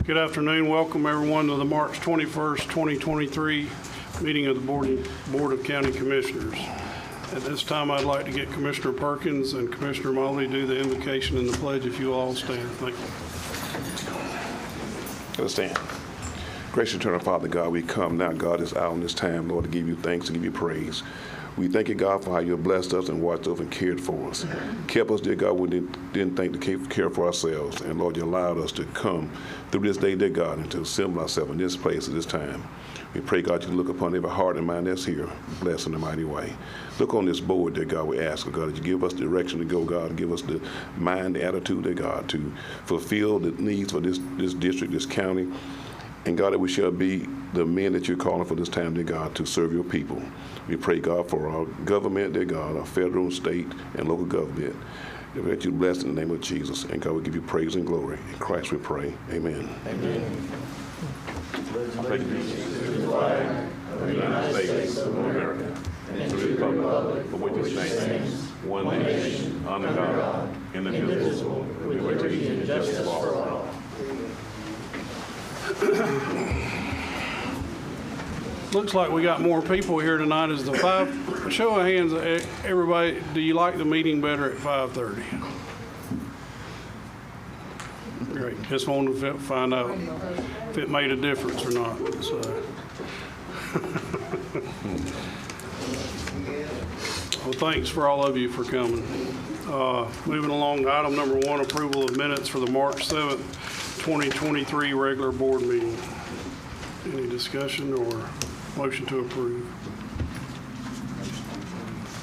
Good afternoon. Welcome everyone to the March 21st, 2023 meeting of the Board of County Commissioners. At this time, I'd like to get Commissioner Perkins and Commissioner Mobley do the invocation and the pledge if you all stand. Thank you. Let's stand. Gracious eternal Father God, we come now, God, this hour and this time, Lord, to give you thanks, to give you praise. We thank you, God, for how you have blessed us and watched over and cared for us. Kept us, dear God, we didn't think to care for ourselves. And Lord, you allowed us to come through this day, dear God, and to assemble ourselves in this place at this time. We pray, God, you look upon every heart and mind that's here, bless in a mighty way. Look on this board, dear God, we ask, God, that you give us direction to go, God, and give us the mind, the attitude, dear God, to fulfill the needs for this district, this county. And God, that we shall be the men that you're calling for this time, dear God, to serve your people. We pray, God, for our government, dear God, our federal, state, and local government. That you bless in the name of Jesus. And God, we give you praise and glory. In Christ we pray. Amen. Amen. Pledge allegiance to the flag of the United States of America and to the republic for which it stands, one nation, under God, indivisible, with liberty and justice for all. Looks like we got more people here tonight. Is the show of hands, everybody, do you like the meeting better at 5:30? Great. Just wanted to find out if it made a difference or not. So. Well, thanks for all of you for coming. Moving along to item number 1, approval of minutes for the March 7th, 2023 regular board meeting. Any discussion or motion to approve?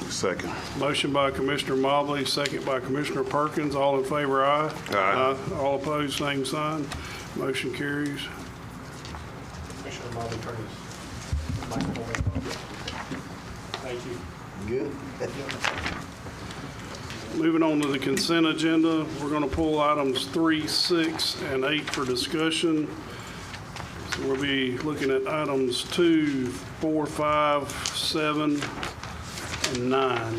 Second. Motion by Commissioner Mobley, second by Commissioner Perkins. All in favor, aye. Aye. All opposed, same sign. Motion carries. Commissioner Mobley, turn his microphone on. Thank you. Good. Moving on to the consent agenda, we're going to pull items 3, 6, and 8 for discussion. So we'll be looking at items 2, 4, 5, 7, and 9.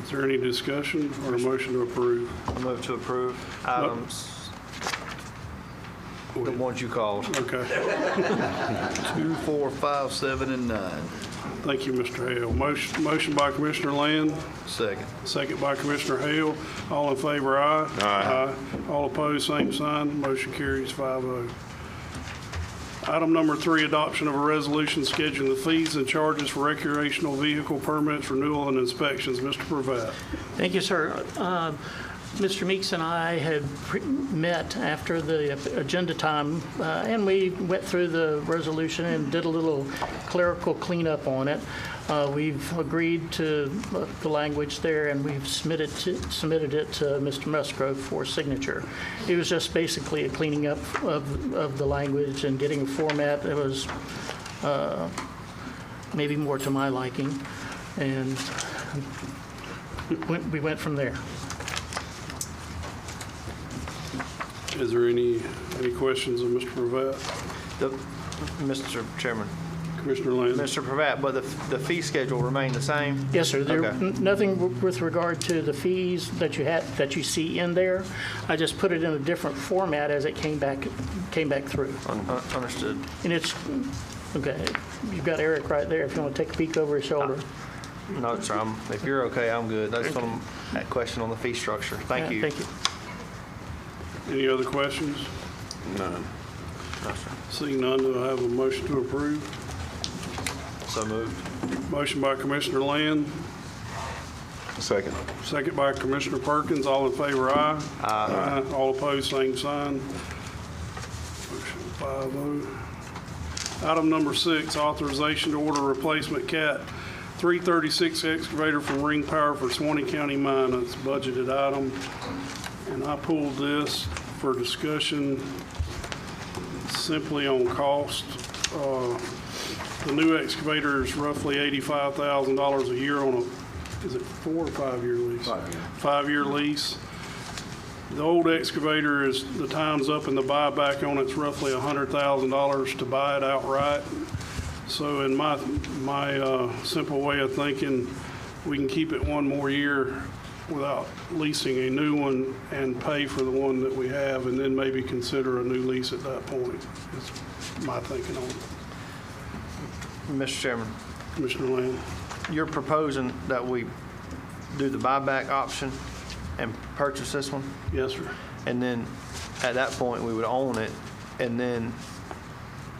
Is there any discussion or a motion to approve? I move to approve items, the ones you called. Okay. 2, 4, 5, 7, and 9. Thank you, Mr. Hale. Motion by Commissioner Land, Second. second by Commissioner Hale. All in favor, aye. Aye. All opposed, same sign. Motion carries 5-0. Item number 3, adoption of a resolution scheduling the fees and charges for recreational vehicle permits, renewal, and inspections. Mr. Pravat. Thank you, sir. Mr. Meeks and I had met after the agenda time, and we went through the resolution and did a little clerical cleanup on it. We've agreed to the language there, and we've submitted it to Mr. Musgrove for signature. It was just basically a cleaning up of the language and getting a format that was maybe more to my liking, and we went from there. Is there any questions of Mr. Pravat? Mr. Chairman, Commissioner Land? Mr. Pravat, but the fee schedule remained the same? Yes, sir. Okay. Nothing with regard to the fees that you see in there. I just put it in a different format as it came back through. Understood. And it's okay. You've got Eric right there. If you want to take a peek over his shoulder. No, sir. If you're okay, I'm good. I just want that question on the fee structure. Thank you. Thank you. Any other questions? None. No, sir. Seeing none, do I have a motion to approve? So moved. Motion by Commissioner Land, Second. second by Commissioner Perkins. All in favor, aye. Aye. All opposed, same sign. Motion 5-0. Item number 6, authorization to order replacement CAT 336 excavator from Ring Power for Suwannee County Mine. It's a budgeted item. And I pulled this for discussion simply on cost. The new excavator is roughly $85,000 a year on a, is it 4 or 5 year lease? 5-year lease. The old excavator is, the time's up and the buyback on it's roughly $100,000 to buy it outright. So in my simple way of thinking, we can keep it one more year without leasing a new one and pay for the one that we have, and then maybe consider a new lease at that point, is my thinking on it. Mr. Chairman, Commissioner Land? you're proposing that we do the buyback option and purchase this one? Yes, sir. And then at that point, we would own it, and then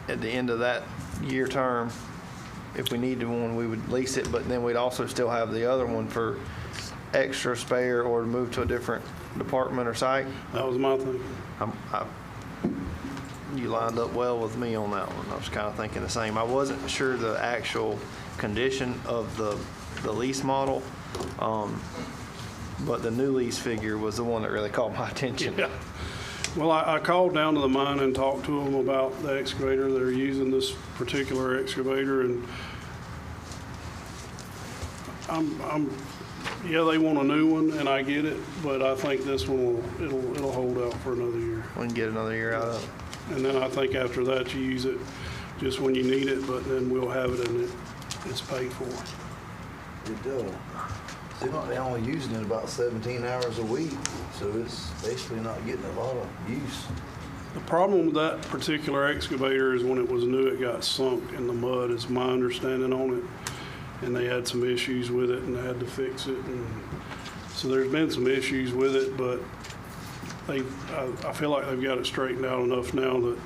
at the end of that year term, if we needed one, we would lease it, but then we'd also still have the other one for extra spare or to move to a different department or site. That was my thinking. You lined up well with me on that one. I was kind of thinking the same. I wasn't sure the actual condition of the lease model, but the new lease figure was the one that really caught my attention. Yeah. Well, I called down to the mine and talked to them about the excavator. They're using this particular excavator, and yeah, they want a new one, and I get it, but I think this one it'll hold out for another year. We can get another year out of it. And then I think after that, you use it just when you need it, but then we'll have it and it's paid for. It does. They're only using it about 17 hours a week, so it's basically not getting a lot of use. The problem with that particular excavator is when it was new, it got sunk in the mud, is my understanding on it. And they had some issues with it and they had to fix it. And so there's been some issues with it, but I feel like they've got it straightened out enough now that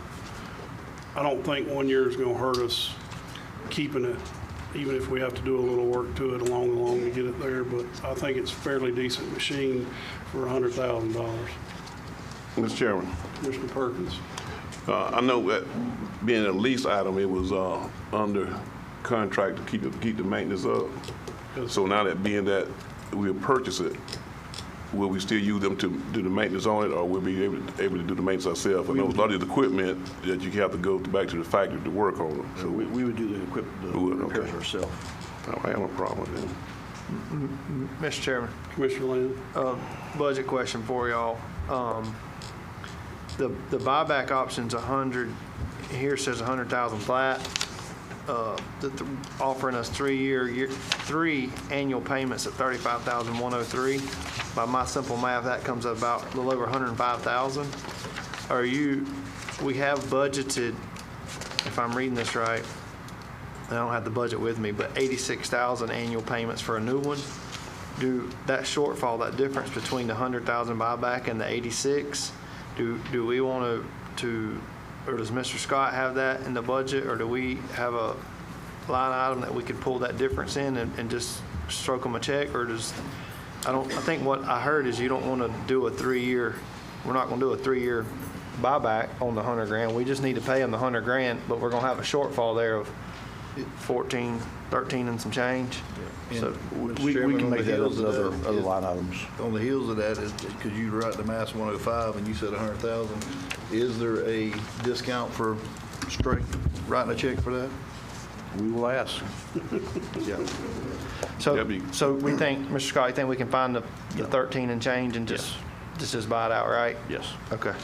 I don't think 1 year is going to hurt us keeping it, even if we have to do a little work to it along the line to get it there. But I think it's a fairly decent machine for $100,000. Mr. Chairman, Commissioner Perkins. I know that being a lease item, it was under contract to keep the maintenance up. Yes. So now that being that we'll purchase it, will we still use them to do the maintenance on it, or will we be able to do the maintenance ourselves? I know a lot of the equipment that you have to go back to the factory to work on it. So we would do the repairs okay. ourselves. I don't have no problem with that. Mr. Chairman, Commissioner Land. budget question for y'all. The buyback option's 100, here says 100,000 flat. Offering us 3 annual payments at 35,103. By my simple math, that comes up about a little over 105,000. We have budgeted, if I'm reading this right, I don't have the budget with me, but 86,000 annual payments for a new one. Do that shortfall, that difference between the 100,000 buyback and the 86, do we want to, or does Mr. Scott have that in the budget, or do we have a line item that we could pull that difference in and just stroke them a check, or I think what I heard is you don't want to do a 3-year, we're not going to do a 3-year buyback on the 100 grand. We just need to pay them the 100 grand, but we're going to have a shortfall there of 13 and some change. So Mr. we Chairman, can on make the that heels up of with that other is- line items. On the heels of that is, because you write the mass 105 and you said 100,000, is there a discount for straight writing a check for that? We will ask. Yeah. So That'd be- we think, Mr. Scott, you think we can find the 13 and change and just buy it outright? Yes. Okay.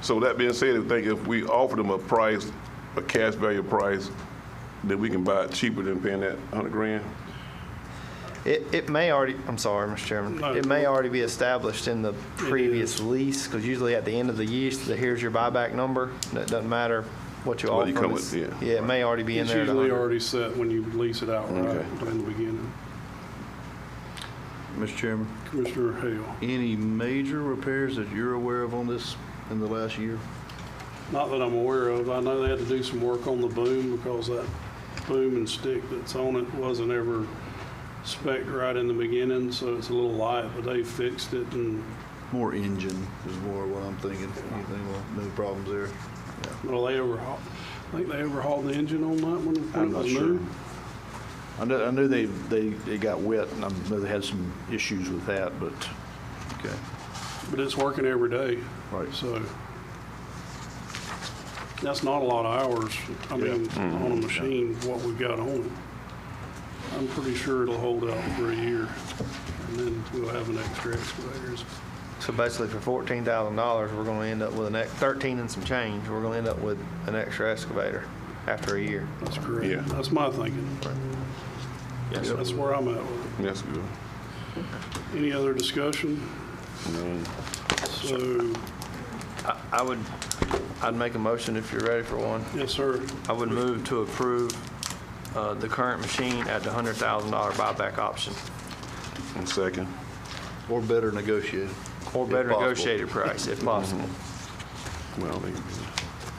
So that being said, I think if we offer them a price, a cash value price, then we can buy it cheaper than paying that 100 grand. It may already, I'm sorry, Mr. Chairman, No. it may already be established in the previous lease, because usually at the end of the lease, here's your buyback number. That doesn't matter what you What offer. you come It's- with, yeah. Yeah, it may already be in It's there. at usually 100. already set when you lease it outright Okay. in the beginning. Mr. Chairman, Commissioner Hale. any major repairs that you're aware of on this in the last year? Not that I'm aware of. I know they had to do some work on the boom because that boom and stick that's on it wasn't ever spec'd right in the beginning, so it's a little light, but they fixed it. And More engine is more what I'm thinking. Anything, no problems there? well, I think they overhauled the engine on that one when I'm it not was sure. new. I knew they got wet, and I know they had some issues with that, but Okay. But it's working every day. Right. So that's not a lot of hours, I mean, on a machine, what we've got on it. I'm pretty sure it'll hold out for a year, and then we'll have an extra excavator. So basically for $14,000, we're going to end up with 13 and some change. We're going to end up with an extra excavator after a year. That's correct. Yeah. That's my thinking. Yes, That's where I'm at with it. That's good. Any other discussion? So, I'd make a motion if you're ready for one. yes, sir. I would move to approve the current machine at the $100,000 buyback option, And second. Or better negotiated. or better possible. negotiated price if possible. Well,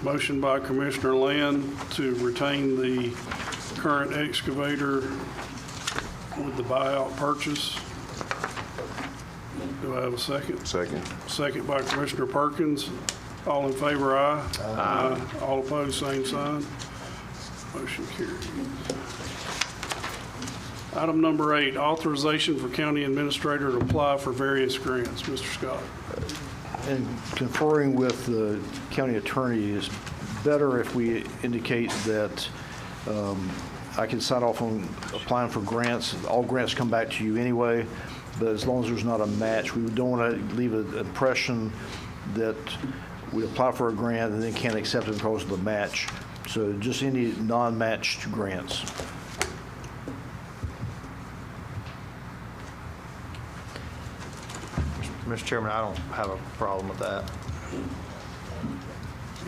Motion by Commissioner Land to retain the current excavator with the buyout purchase. Do I have a second? second. Second by Commissioner Perkins. All in favor, aye. Aye. All opposed, same sign. Motion carries. Item number 8, authorization for county administrator to apply for various grants. Mr. Scott. And conferring with the county attorney is better if we indicate that I can sign off on applying for grants. All grants come back to you anyway, but as long as there's not a match, we don't want to leave an impression that we apply for a grant and then can't accept it because of the match. So just any non-matched grants. Mr. Chairman, I don't have a problem with that.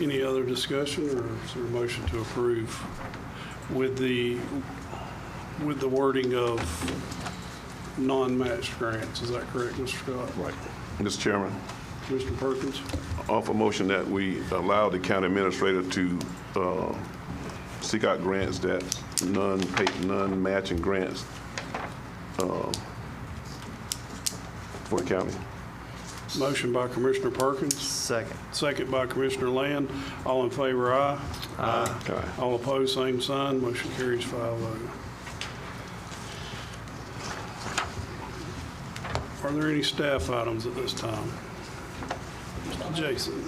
Any other discussion, or is there a motion to approve with the wording of non-matched grants? Is that correct, Mr. Scott? Right. Mr. Chairman, Commissioner Perkins? offer motion that we allow the county administrator to seek out grants that non-matching grants for the county. Motion by Commissioner Perkins, Second. second by Commissioner Land. All in favor, aye. Aye. All opposed, same sign. Motion carries 5-0. Are there any staff items at this time? Mr. Jason?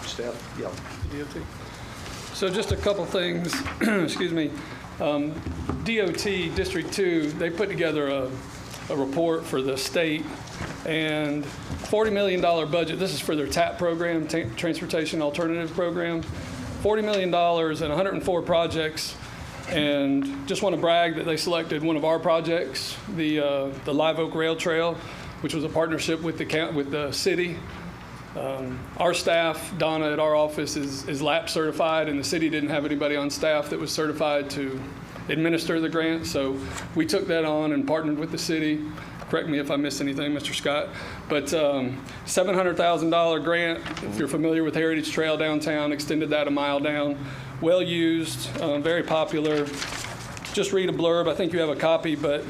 Staff? Yeah. So just a couple things, excuse me. DOT District 2, they put together a report for the state, and $40 million budget. This is for their TAP program, Transportation Alternative Program. $40 million and 104 projects. And just want to brag that they selected one of our projects, the Live Oak Rail Trail, which was a partnership with the city. Our staff, Donna at our office, is LAP certified, and the city didn't have anybody on staff that was certified to administer the grant. So we took that on and partnered with the city. Correct me if I missed anything, Mr. Scott. But $700,000 grant, if you're familiar with Heritage Trail downtown, extended that a mile down. Well used, very popular. Just read a blurb. I think you have a copy, but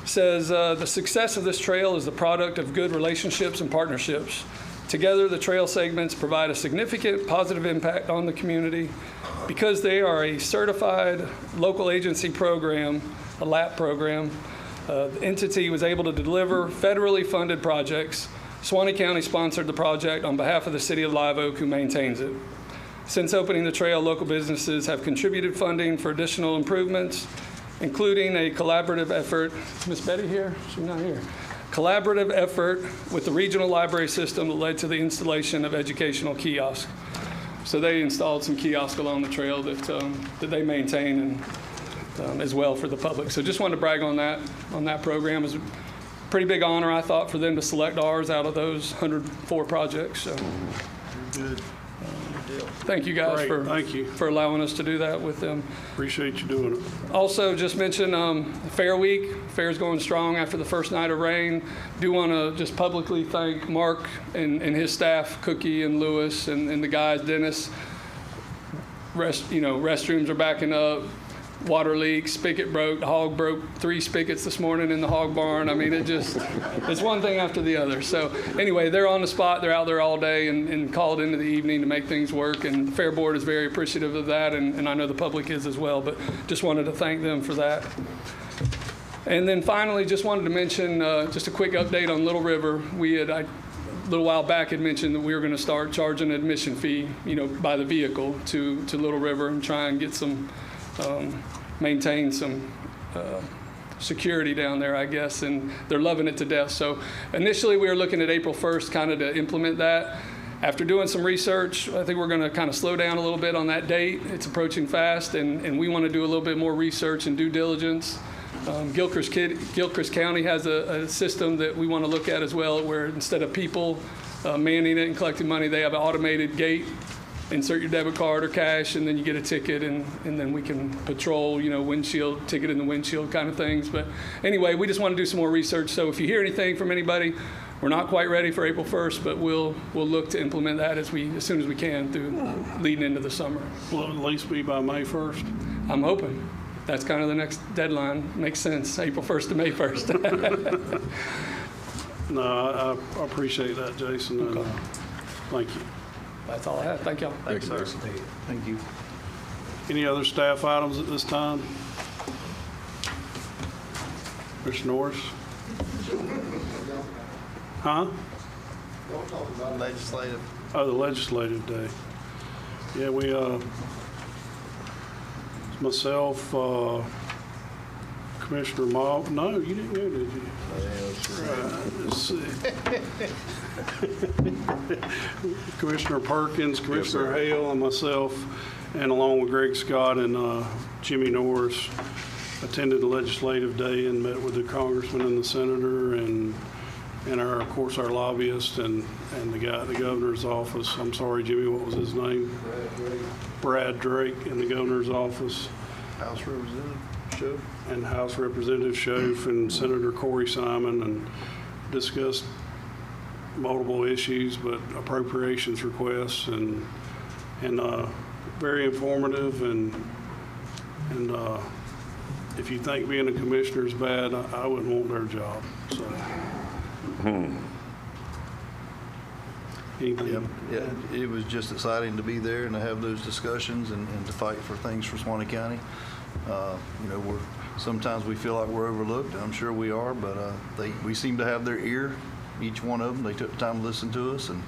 says the success of this trail is the product of good relationships and partnerships. Together, the trail segments provide a significant positive impact on the community. Because they are a certified local agency program, a LAP program, the entity was able to deliver federally funded projects. Suwannee County sponsored the project on behalf of the city of Live Oak, who maintains it. Since opening the trail, local businesses have contributed funding for additional improvements, including a collaborative effort. Is Miss Betty here? She's not here. Collaborative effort with the regional library system that led to the installation of educational kiosks. So they installed some kiosks along the trail that they maintain and as well for the public. So just wanted to brag on that program. It was a pretty big honor, I thought, for them to select ours out of those 104 projects. So. Good. Thank you guys Great. Thank you. for allowing us to do that with them. Appreciate you doing it. Also, just mention Fair Week. Fair's going strong after the first night of rain. Do want to just publicly thank Mark and his staff, Cookie and Lewis and the guys, Dennis. Restrooms are backing up. Water leaks, spigot broke, the hog broke 3 spigots this morning in the hog barn. I mean, it's one thing after the other. So anyway, they're on the spot. They're out there all day and called into the evening to make things work. And the Fair Board is very appreciative of that, and I know the public is as well. But just wanted to thank them for that. And then finally, just wanted to mention just a quick update on Little River. A little while back had mentioned that we were going to start charging an admission fee, by the vehicle to Little River and try and get some maintain some security down there, I guess, and they're loving it to death. So initially we were looking at April 1st kind of to implement that. After doing some research, I think we're going to kind of slow down a little bit on that date. It's approaching fast, and we want to do a little bit more research and due diligence. Gilchrist County has a system that we want to look at as well, where instead of people manning it and collecting money, they have an automated gate. Insert your debit card or cash, and then you get a ticket, and then we can patrol, windshield, ticket in the windshield kind of things. But anyway, we just want to do some more research. So if you hear anything from anybody, we're not quite ready for April 1st, but we'll look to implement that as soon as we can through leading into the summer. Will it at least be by May 1st? I'm hoping. That's kind of the next deadline. Makes sense, April 1st to May 1st. No, I appreciate that, Jason. And, thank you. That's all I have. Thank y'all. Thanks, sir. Thank you. Any other staff items at this time? Mr. Norris? Huh? Legislative. Oh, the legislative day. Yeah, we, myself, Commissioner Mobb. No, you didn't go, did you? Right, let's see. Commissioner Perkins, Commissioner Hale, and myself, and along with Greg Scott and Jimmy Norris, attended the legislative day and met with the congressman and the senator and of course, our lobbyist and the guy at the governor's office. I'm sorry, Jimmy, what was his name? Brad Drake in the governor's office. House Representative Schoaf. And House Representative Schoaf and Senator Corey Simon, and discussed multiple issues, but appropriations requests and very informative and if you think being a commissioner is bad, I wouldn't want their job. So. Anything? Yeah, it was just exciting to be there and to have those discussions and to fight for things for Suwannee County. Sometimes we feel like we're overlooked, and I'm sure we are, but we seem to have their ear, each one of them. They took the time to listen to us, and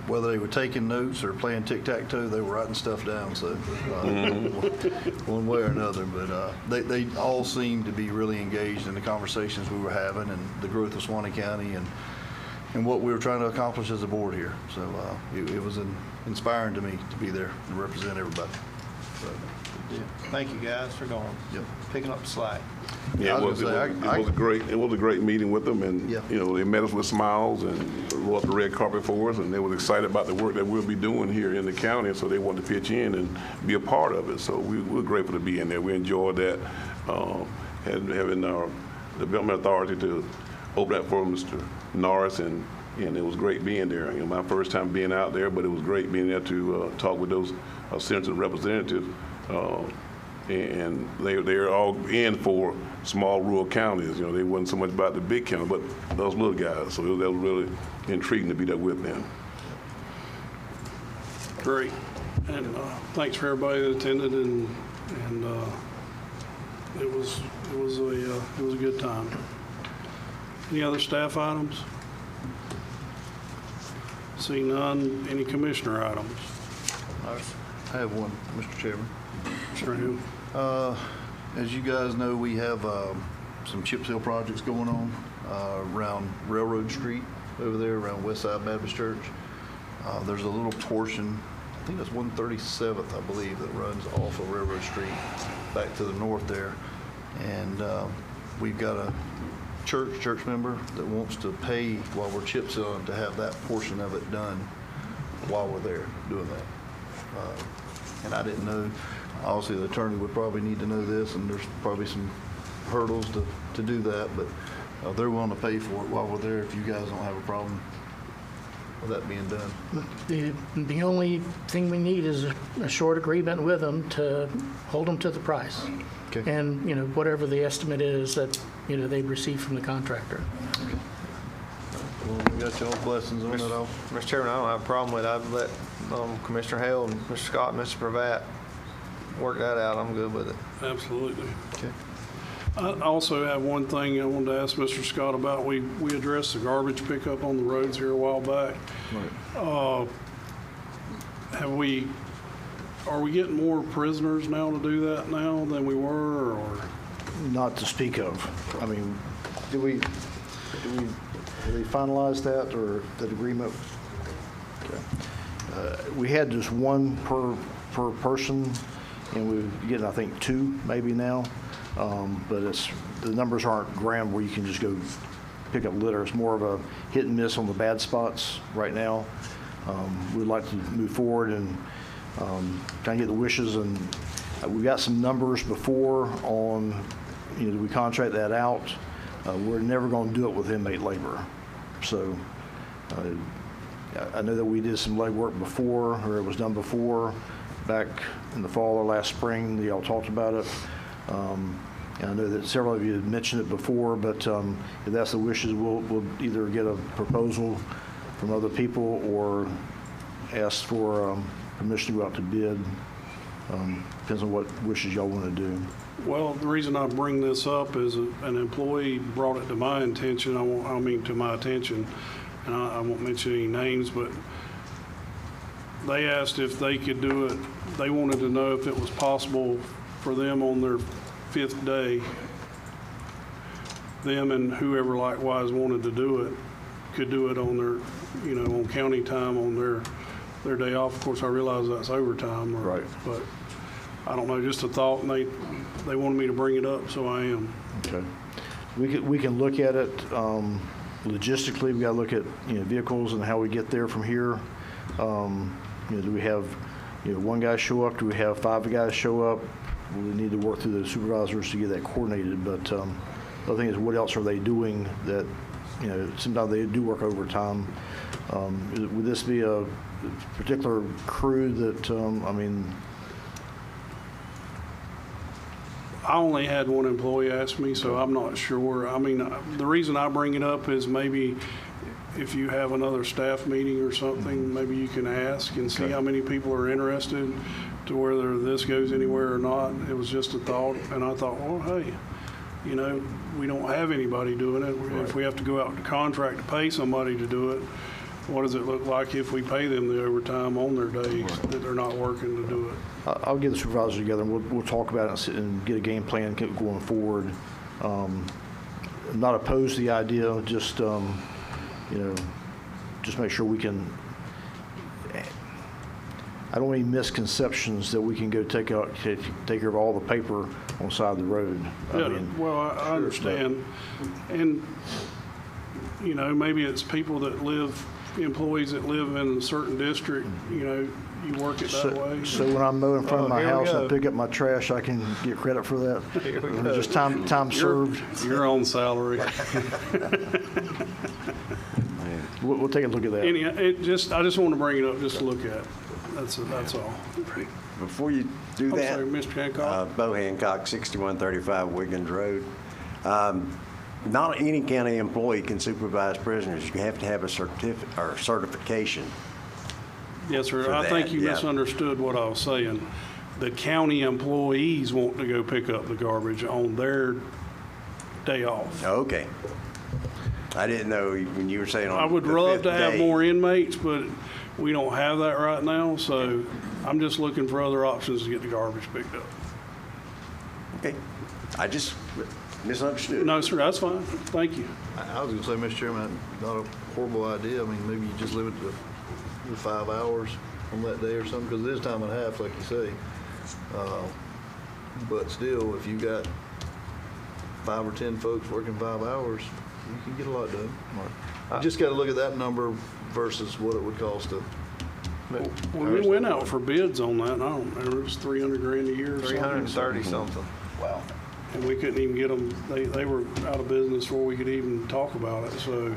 whether they were taking notes or playing tic-tac-toe, they were writing stuff down, so one way or another. But they all seemed to be really engaged in the conversations we were having and the growth of Suwannee County and what we were trying to accomplish as a board here. So it was inspiring to me to be there and represent everybody. So, Thank you guys for going. Yep. Picking up the slack. Yeah, it was a great meeting with them, and Yeah. they met us with smiles and rolled the red carpet for us, and they were excited about the work that we'll be doing here in the county, and so they wanted to pitch in and be a part of it. So we're grateful to be in there. We enjoyed that, having our development authority to open that for Mr. Norris, and it was great being there. My first time being out there, but it was great being there to talk with those senators and representatives. And they're all in for small rural counties. They wasn't so much about the big county, but those little guys. So that was really intriguing to be there with them. Great. And thanks for everybody that attended, and it was a good time. Any other staff items? See none. Any commissioner items? I have one, Mr. Chairman. Mr. Hill. As you guys know, we have some chip seal projects going on around Railroad Street over there around Westside Baptist Church. There's a little portion, I think that's 137th, I believe, that runs off of Railroad Street back to the north there. And we've got a church member that wants to pay while we're chip sealing to have that portion of it done while we're there doing that. And I didn't know, obviously the attorney would probably need to know this, and there's probably some hurdles to do that, but they're willing to pay for it while we're there if you guys don't have a problem with that being done. The only thing we need is a short agreement with them to hold them to the price. Okay. And, whatever the estimate is that, they've received from the contractor. Well, we got y'all's blessings on it all. Mr. Chairman, I don't have a problem with it. I've let Commissioner Hale and Mr. Scott and Mr. Pravat work that out. I'm good with it. Absolutely. Okay. I also have one thing I wanted to ask Mr. Scott about. We addressed the garbage pickup on the roads here a while back. Right. Are we getting more prisoners now to do that now than we were, or? Not to speak of. I mean, did they finalize that, or that agreement? Okay. we had just one per person, and we're getting, I think, 2 maybe now. But the numbers aren't grand where you can just go pick up litter. It's more of a hit and miss on the bad spots right now. We'd like to move forward and kind of get the wishes, and we got some numbers before on, do we contract that out? We're never going to do it with inmate labor. So I know that we did some legwork before, or it was done before, back in the fall or last spring. Y'all talked about it. And I know that several of you had mentioned it before, but if that's the wishes, we'll either get a proposal from other people or ask for permission to go out to bid. Depends on what wishes y'all want to do. Well, the reason I bring this up is an employee brought it to my attention, to my attention, and I won't mention any names, but they asked if they could do it. They wanted to know if it was possible for them on their 5th day, them and whoever likewise wanted to do it, could do it on their, on county time on their day off. Of course, I realize that's overtime. Right. But I don't know, just a thought, and they wanted me to bring it up, so I am. Okay. We can look at it logistically. We got to look at vehicles and how we get there from here. Do we have one guy show up? Do we have 5 guys show up? We need to work through the supervisors to get that coordinated. But the other thing is, what else are they doing that sometimes they do work overtime? Would this be a particular crew that I only had one employee ask me, so I'm not sure. The reason I bring it up is maybe if you have another staff meeting or something, maybe you can ask and see how many people are interested to whether this goes anywhere or not. It was just a thought, and I thought, well, hey, we don't have anybody doing it. Right. If we have to go out to contract to pay somebody to do it, what does it look like if we pay them the overtime on their days that they're not working to do it? I'll get the supervisors together, and we'll talk about it and get a game plan going forward. I'm not opposed to the idea, just make sure we can. I don't want any misconceptions that we can go take care of all the paper on the side of the road. I understand. And, maybe it's people that employees that live in a certain district, you work it that way. So when I'm mowing in front of my house and I pick up my trash, I can get credit for that? Just time served? You're on salary. We'll take a look at that. I just want to bring it up just to look at. That's all. Before you do I'm that, sorry, Mr. Hancock. Bo Hancock, 6135 Wiggins Road. Not any county employee can supervise prisoners. You have to have a certificate or certification. Yes, sir. I think you misunderstood what I was saying. The county employees want to go pick up the garbage on their day off. Okay. I didn't know when you were saying on I would the love to 5th have day. more inmates, but we don't have that right now, so I'm just looking for other options to get the garbage picked up. Okay. I just misunderstood. No, sir, that's fine. Thank you. I was going to say, Mr. Chairman, not a horrible idea. Maybe you just limit it to 5 hours on that day or something, because it is time and a half, like you say. But still, if you got 5 or 10 folks working 5 hours, you can get a lot done. You just got to look at that number versus what it would cost to. When we went out for bids on that, I don't remember, it was $300,000 a year or something. 330 something. Wow. And we couldn't even get them, they were out of business before we could even talk about it, so.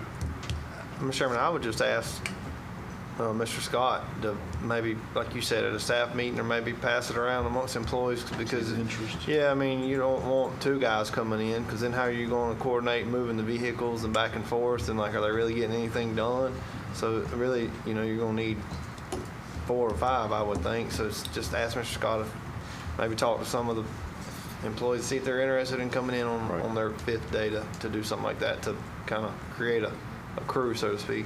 Mr. Chairman, I would just ask Mr. Scott to maybe, like you said, at a staff meeting, or maybe pass it around amongst employees, because you don't want 2 guys coming in, because then how are you going to coordinate moving the vehicles and back and forth, and are they really getting anything done? So really, you're going to need 4 or 5, I would think. So it's just ask Mr. Scott to maybe talk to some of the employees, see if they're interested in coming in on their 5th day to do something like that, to kind of create a crew, so to speak.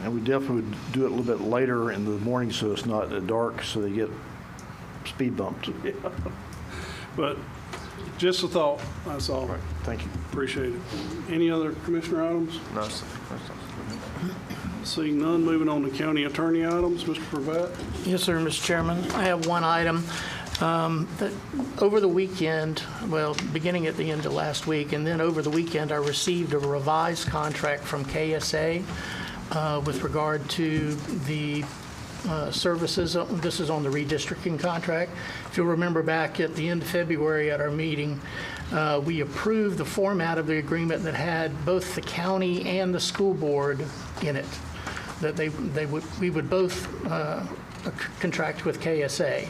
And we definitely would do it a little bit later in the morning so it's not dark, so they get speed bumped. Yeah. But just a thought, that's all. Right. Thank you. Appreciate it. Any other commissioner items? No, sir. Seeing none, moving on to county attorney items. Mr. Pravat? Yes, sir, Mr. Chairman. I have one item. That over the weekend, well, beginning at the end of last week, and then over the weekend, I received a revised contract from KSA with regard to the services. This is on the redistricting contract. If you'll remember back at the end of February at our meeting, we approved the format of the agreement that had both the county and the school board in it, that we would both contract with KSA.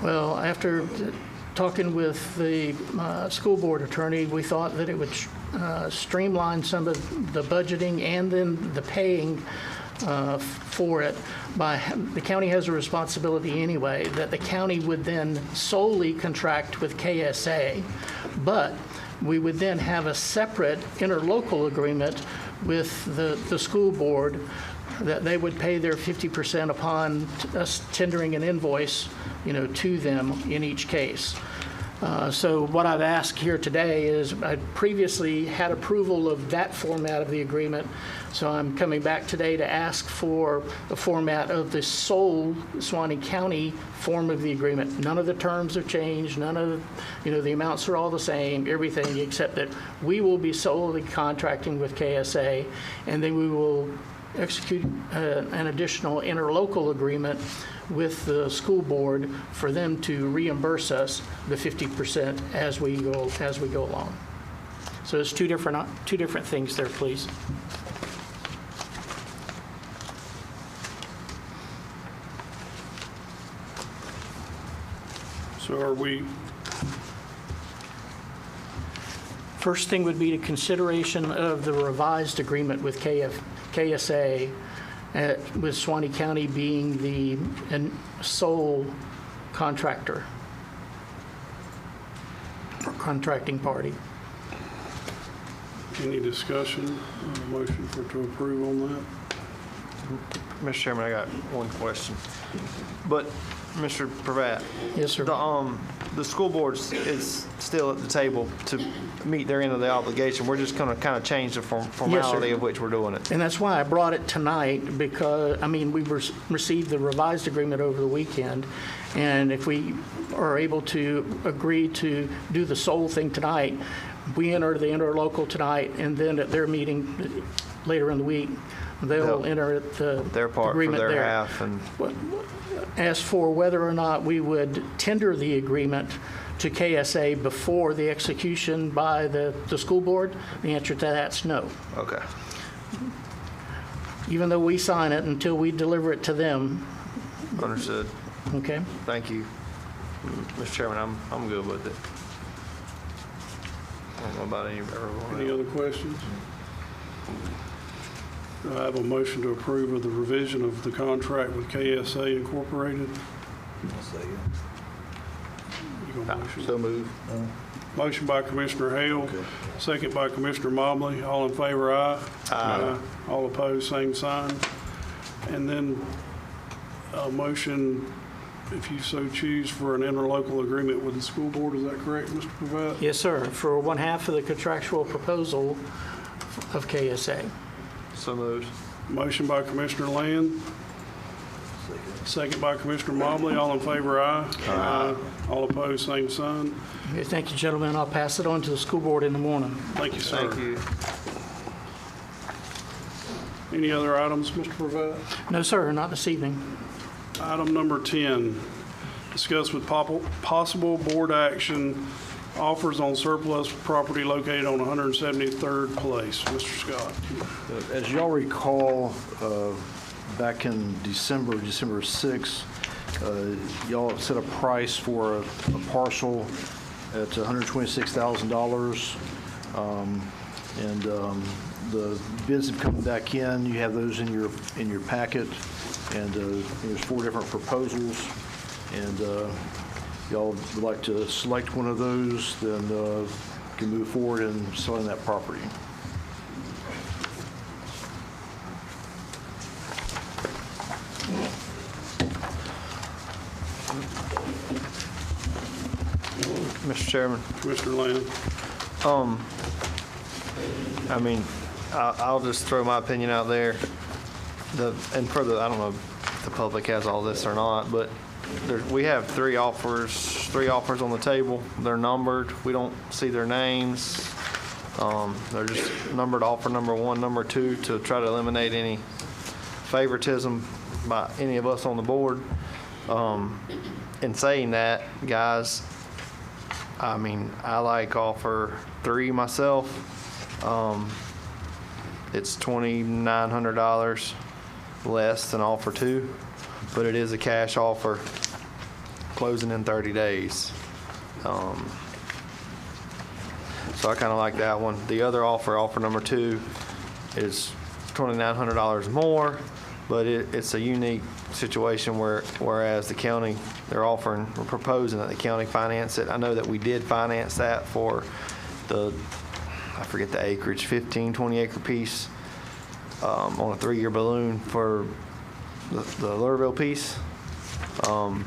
Well, after talking with the school board attorney, we thought that it would streamline some of the budgeting and then the paying for it. The county has a responsibility anyway, that the county would then solely contract with KSA, but we would then have a separate interlocal agreement with the school board that they would pay their 50% upon us tendering an invoice, to them in each case. So what I've asked here today is I previously had approval of that format of the agreement, so I'm coming back today to ask for the format of the sole Suwannee County form of the agreement. None of the terms have changed, none of, the amounts are all the same, everything except that we will be solely contracting with KSA, and then we will execute an additional interlocal agreement with the school board for them to reimburse us the 50% as we go along. So it's two different things there, please. So are we, First thing would be the consideration of the revised agreement with KSA, with Suwannee County being the sole contractor or contracting party. any discussion, motion to approve on that? Mr. Chairman, I got one question. But, Mr. Pravat, Yes, sir. the school board is still at the table to meet their end of the obligation. We're just going to kind of change the formality of which we're doing it. And that's why I brought it tonight, because, we received the revised agreement over the weekend, and if we are able to agree to do the sole thing tonight, we enter the interlocal tonight, and then at their meeting later in the week, they'll enter the their part agreement for their there. half. And As for whether or not we would tender the agreement to KSA before the execution by the school board, the answer to that's no. okay. Even though we sign it, until we deliver it to them, Understood. okay? Thank you. Mr. Chairman, I'm good with it. I don't know about everyone Any else. other questions? Do I have a motion to approve of the revision of the contract with KSA Incorporated? You gonna motion? So move. Motion by Commissioner Hale, second by Commissioner Mobley. All in favor, aye. Aye. All opposed, same sign. And then a motion, if you so choose, for an interlocal agreement with the school board. Is that correct, Mr. Pravat? Yes, sir, for one half of the contractual proposal of KSA. So moved. Motion by Commissioner Land, second by Commissioner Mobley. All in favor, aye. Aye. All opposed, same sign. Okay, thank you, gentlemen. I'll pass it on to the school board in the morning. Thank you, sir. Thank you. Any other items, Mr. Pravat? No, sir, not this evening. Item number 10, discuss with possible board action offers on surplus property located on 173rd Place. Mr. Scott. As y'all recall, back in December 6th, y'all set a price for a parcel at $126,000. And the bids have come back in. You have those in your packet. And there's 4 different proposals. And y'all would like to select one of those, then you can move forward in selling that property. Mr. Chairman, Commissioner Land. I'll just throw my opinion out there. and for the, I don't know if the public has all this or not, but we have three offers on the table. They're numbered. We don't see their names. They're just numbered offer number 1, number 2 to try to eliminate any favoritism by any of us on the board. In saying that, guys, I mean, I like offer 3 myself. It's $2,900 less than offer 2, but it is a cash offer closing in 30 days. So I kind of like that one. The other offer number 2, is $2,900 more, but it's a unique situation whereas the county, we're proposing that the county finance it. I know that we did finance that for I forget the acreage, 15, 20 acre piece on a 3-year balloon for the Lurville piece. On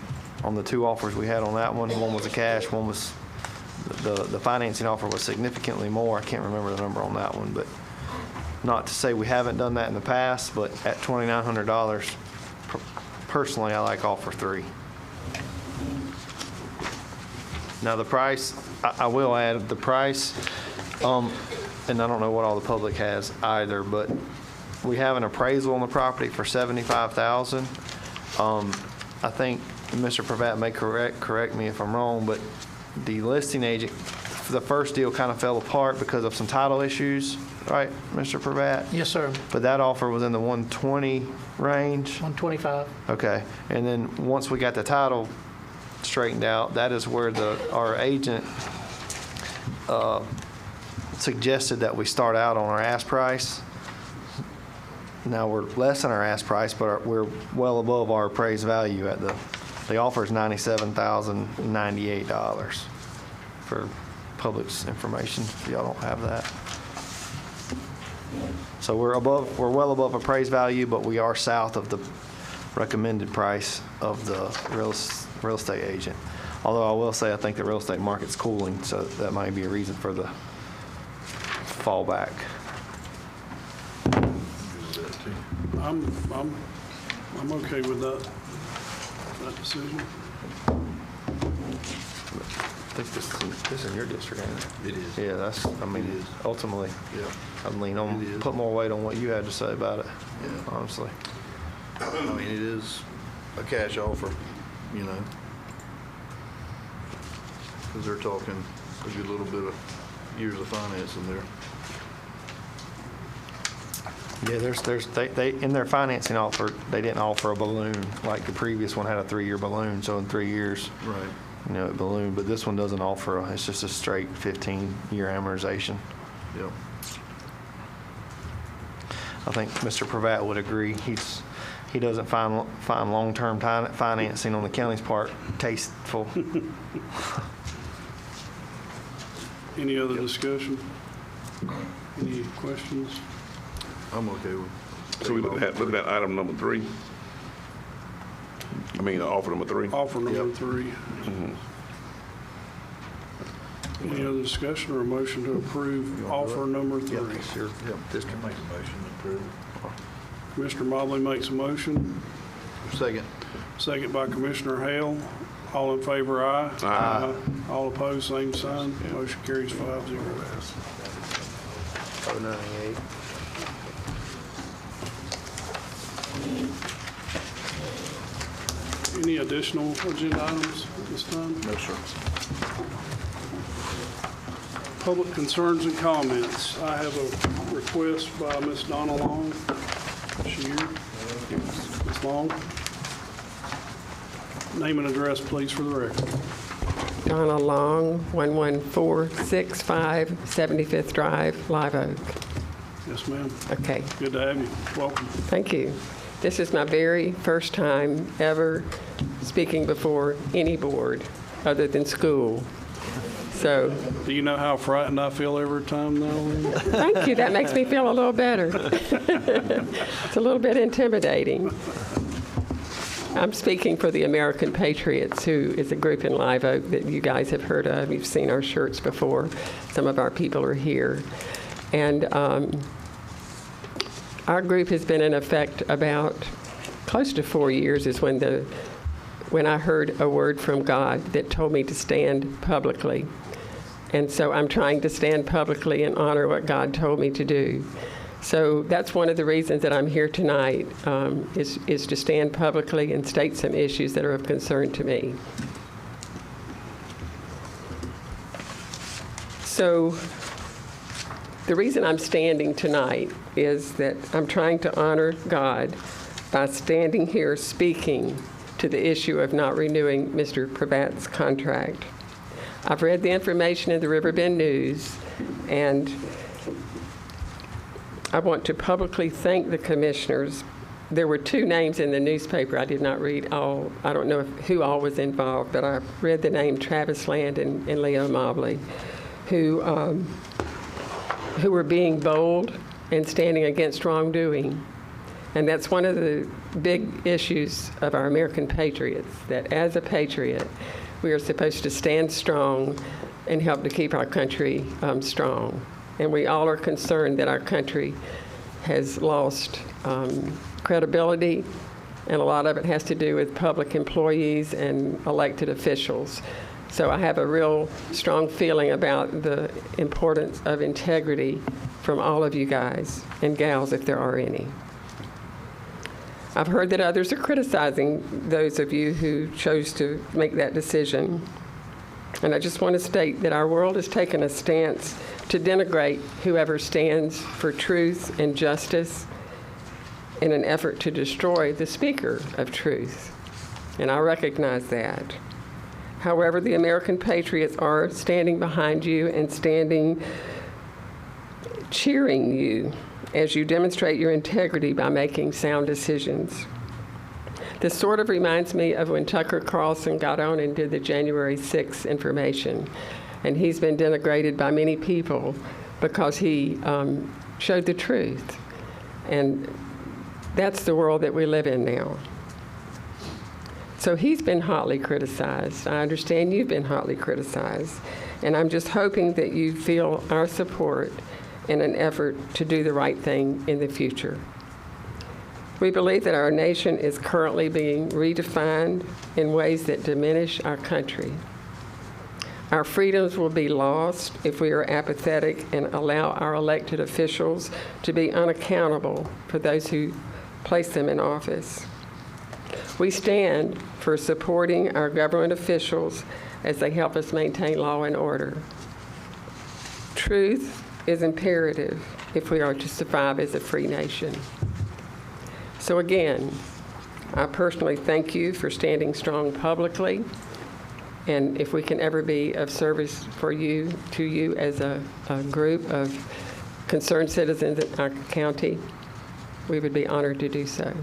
the 2 offers we had on that one was a cash, one was the financing offer was significantly more. I can't remember the number on that one, but not to say we haven't done that in the past, but at $2,900, personally, I like offer 3. Now the price, I will add the price, and I don't know what all the public has either, but we have an appraisal on the property for $75,000. I think Mr. Pravat may correct me if I'm wrong, but the listing agent, the first deal kind of fell apart because of some title issues, right, Mr. Pravat? Yes, sir. But that offer was in the 120 range? 125. Okay. And then once we got the title straightened out, that is where our agent suggested that we start out on our ask price. Now we're less than our ask price, but we're well above our appraised value at the offer is $97,098 for public's information, if y'all don't have that. So we're well above appraised value, but we are south of the recommended price of the real estate agent. Although I will say I think the real estate market's cooling, so that might be a reason for the fallback. I'm okay with that decision. I think this is in your district, ain't it? It is. Yeah, that's, I mean, It is. ultimately, Yeah. I'd lean It on, is. put more weight on what you had to say about it, Yeah. honestly. I mean, it is a cash offer, you know, because they're talking a good little bit of years of financing there. Yeah, they in their financing offer, they didn't offer a balloon like the previous one had a 3-year balloon. So in 3 years, Right. you know, it ballooned. But this one doesn't offer. It's just a straight 15-year amortization. Yep. I think Mr. Pravat would agree. He doesn't find long-term financing on the county's part tasteful. Any other discussion? Any questions? I'm okay with. So we looking at item number 3. I mean, offer number 3. Offer number Yep. 3. Any other discussion or a motion to approve offer number 3? Your district. Make a motion to approve. Commissioner Mobley makes a motion, Second. second by Commissioner Hale. All in favor, aye. Aye. All opposed, same sign. Motion carries 5-0. 098. Any additional agenda items at this time? No, sir. Public concerns and comments. I have a request by Ms. Donna Long. Is she here? Ms. Long? Name and address, please, for the record. Donna Long, 11465 75th Drive, Live Oak. Yes, ma'am. Okay, Good to have you. Welcome. thank you. This is my very first time ever speaking before any board other than school. So, Do you know how frightened I feel every time now? thank you. That makes me feel a little better. It's a little bit intimidating. I'm speaking for the American Patriots, who is a group in Live Oak that you guys have heard of. You've seen our shirts before. Some of our people are here. And our group has been in effect about close to 4 years is when I heard a word from God that told me to stand publicly. And so I'm trying to stand publicly and honor what God told me to do. So that's one of the reasons that I'm here tonight, is to stand publicly and state some issues that are of concern to me. So the reason I'm standing tonight is that I'm trying to honor God by standing here speaking to the issue of not renewing Mr. Prabat's contract. I've read the information in the Riverbend News, and I want to publicly thank the commissioners. There were 2 names in the newspaper. I did not read all. I don't know who all was involved, but I read the name Travis Land and Leo Mobley, who were being bold and standing against wrongdoing. And that's one of the big issues of our American patriots, that as a patriot, we are supposed to stand strong and help to keep our country strong. And we all are concerned that our country has lost credibility, and a lot of it has to do with public employees and elected officials. So I have a real strong feeling about the importance of integrity from all of you guys and gals, if there are any. I've heard that others are criticizing those of you who chose to make that decision. And I just want to state that our world has taken a stance to denigrate whoever stands for truth and justice in an effort to destroy the speaker of truth. And I recognize that. However, the American patriots are standing behind you and cheering you as you demonstrate your integrity by making sound decisions. This sort of reminds me of when Tucker Carlson got on and did the January 6th information. And he's been denigrated by many people because he showed the truth. And that's the world that we live in now. So he's been hotly criticized. I understand you've been hotly criticized. And I'm just hoping that you feel our support in an effort to do the right thing in the future. We believe that our nation is currently being redefined in ways that diminish our country. Our freedoms will be lost if we are apathetic and allow our elected officials to be unaccountable for those who place them in office. We stand for supporting our government officials as they help us maintain law and order. Truth is imperative if we are to survive as a free nation. So again, I personally thank you for standing strong publicly, and if we can ever be of service to you as a group of concerned citizens in our county, we would be honored to do so.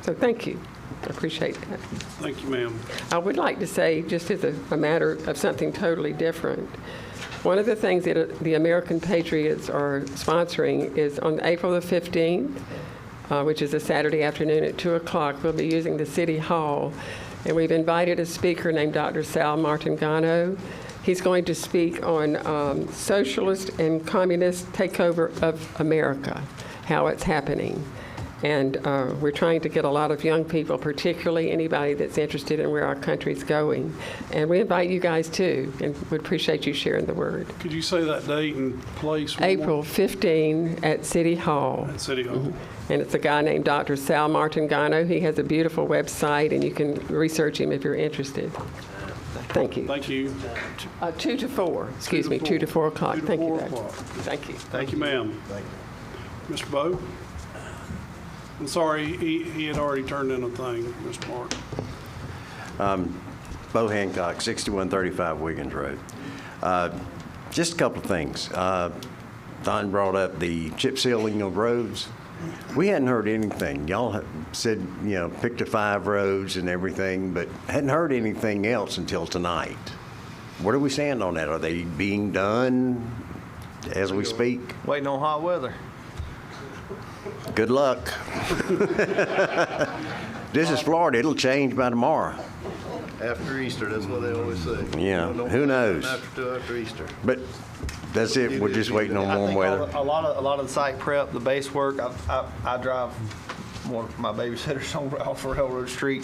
So thank you. I appreciate that. Thank you, ma'am. I would like to say, just as a matter of something totally different, one of the things that the American Patriots are sponsoring is on April the 15th, which is a Saturday afternoon at 2 o'clock, we'll be using the City Hall. And we've invited a speaker named Dr. Sal Martingano. He's going to speak on socialist and communist takeover of America, how it's happening. And we're trying to get a lot of young people, particularly anybody that's interested in where our country's going. And we invite you guys too, and we'd appreciate you sharing the word. Could you say that date and place? April 15 at City Hall. At City Hall. Mm-hmm. And it's a guy named Dr. Sal Martingano. He has a beautiful website, and you can research him if you're interested. Thank you. Thank you. 2 to 4. Excuse me, 2 to 4 o'clock. 2 to Thank 4 you. o'clock. Thank you. Thank you, ma'am. Thank you. Mr. Bowe? I'm sorry, he had already turned in a thing, Mr. Mark. Bo Hancock, 6135 Wiggins Road. Just a couple of things. Don brought up the chip sealing of roads. We hadn't heard anything. Y'all said, pick the 5 roads and everything, but hadn't heard anything else until tonight. Where do we stand on that? Are they being done as we speak? Waiting on hot weather. Good luck. This is Florida. It'll change by tomorrow. After Easter, that's what they always say. Yeah, Don't who put it knows? After Easter. But That's it, we're just waiting on I warm think weather. a lot of the site prep, the base work, I drive one of my babysitters on off Railroad Street.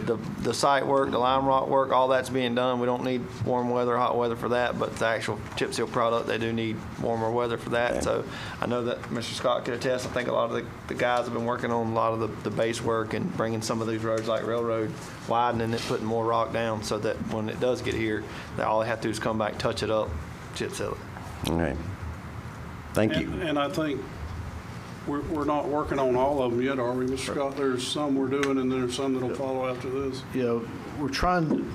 The site work, the lime rock work, all that's being done. We don't need warm weather, hot weather for that, but the actual chip seal product, they do need warmer weather for that. So I know that Mr. Scott could attest. I think a lot of the guys have been working on a lot of the base work and bringing some of these roads like Railroad, widening it, putting more rock down so that when it does get here, that all they have to do is come back, touch it up, chip seal it. All right. Thank you. And I think we're not working on all of them yet, are we, Mr. Scott? There's some we're doing, and there's some that'll follow after this. We're trying,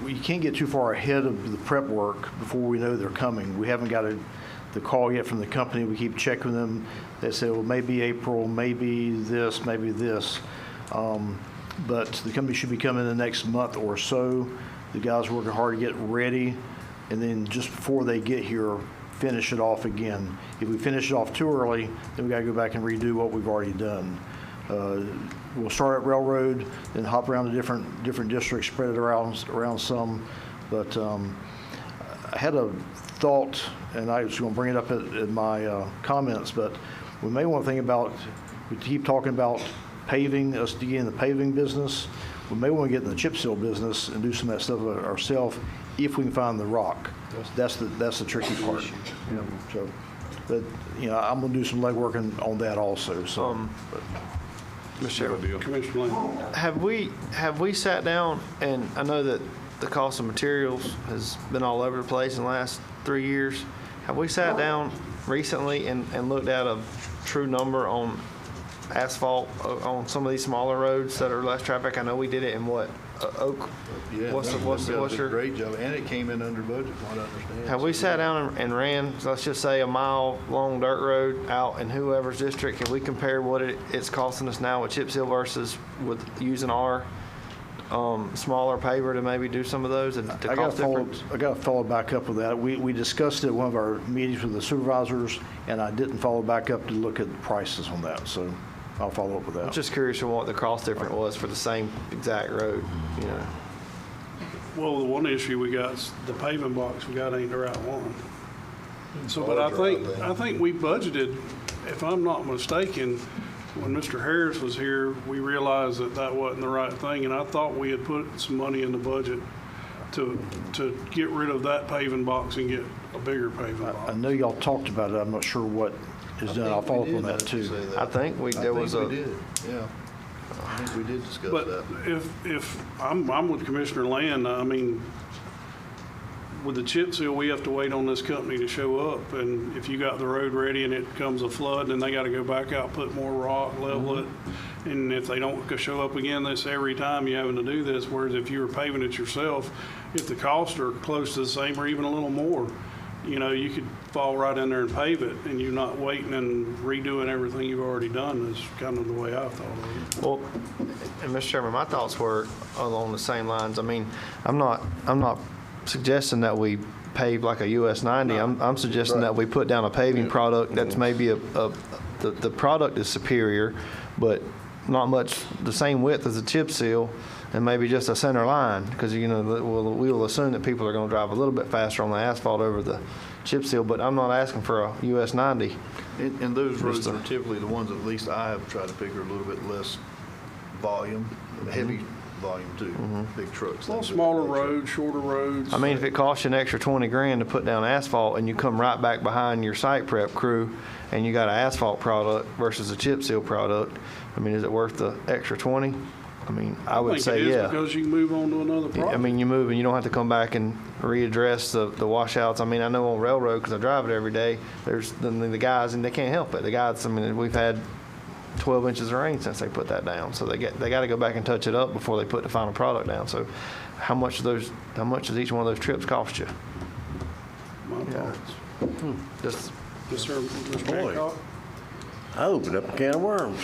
we can't get too far ahead of the prep work before we know they're coming. We haven't got the call yet from the company. We keep checking them. They say, well, maybe April, maybe this, maybe this. But the company should be coming in the next month or so. The guys are working hard to get ready, and then just before they get here, finish it off again. If we finish it off too early, then we got to go back and redo what we've already done. We'll start at Railroad, then hop around to different districts, spread it around some. But I had a thought, and I was going to bring it up in my comments, but we may want to think about, we keep talking about paving, us to get in the paving business. We may want to get in the chip seal business and do some of that stuff ourselves if we can find the rock. That's the tricky part. So, but I'm going to do some legwork on that also. So, Commissioner Lane. Have we sat down, and I know that the cost of materials has been all over the place in the last 3 years. Have we sat down recently and looked at a true number on asphalt on some of these smaller roads that are less traffic? I know we did it in Oak. Yeah, What's your great job, and it came in under budget, from what I understand. Have we sat down and ran, let's just say, a mile-long dirt road out in whoever's district? Have we compared what it's costing us now with chip seal versus with using our smaller paver to maybe do some of those? The cost difference? I got to follow back up with that. We discussed it at one of our meetings with the supervisors, and I didn't follow back up to look at the prices on that. So I'll follow up with that. I'm just curious on what the cost difference was for the same exact road. Well, the one issue we got is the paving box we got ain't the right one. So, but I think we budgeted, if I'm not mistaken, when Mr. Harris was here, we realized that wasn't the right thing, and I thought we had put some money in the budget to get rid of that paving box and get a bigger paving box. I know y'all talked about it. I'm not sure what is done. I'll follow up on that too. I think we did, yeah. I think we did discuss But that. if I'm with Commissioner Land, I mean, with the chip seal, we have to wait on this company to show up. And if you got the road ready and it comes a flood, then they got to go back out, put more rock, level it. And if they don't show up again, that's every time you're having to do this. Whereas if you were paving it yourself, if the costs are close to the same or even a little more, you could fall right in there and pave it, and you're not waiting and redoing everything you've already done. Is kind of the way I thought of it. Well, and Mr. Chairman, my thoughts were along the same lines. I mean, I'm not suggesting that we pave like a US 90. I'm suggesting that we put down a paving product that's maybe the product is superior, but not much the same width as a chip seal, and maybe just a center line, because we will assume that people are going to drive a little bit faster on the asphalt over the chip seal, but I'm not asking for a US 90. And those roads are typically the ones, at least I have tried to pick, are a little bit less volume, heavy volume too, big trucks. Well, smaller roads, shorter roads. I mean, if it costs you an extra 20 grand to put down asphalt and you come right back behind your site prep crew and you got an asphalt product versus a chip seal product, I mean, is it worth the extra 20? I mean, I would say think it is yeah. because you can move on to another project. I mean, you move and you don't have to come back and readdress the washouts. I mean, I know on Railroad, because I drive it every day, there's the guys, and they can't help it. The guys, I mean, we've had 12 inches of rain since they put that down. So they got to go back and touch it up before they put the final product down. So how much does each one of those trips cost you? My thoughts. Just Yes, sir. Mr. Hancock? I opened up a can of worms.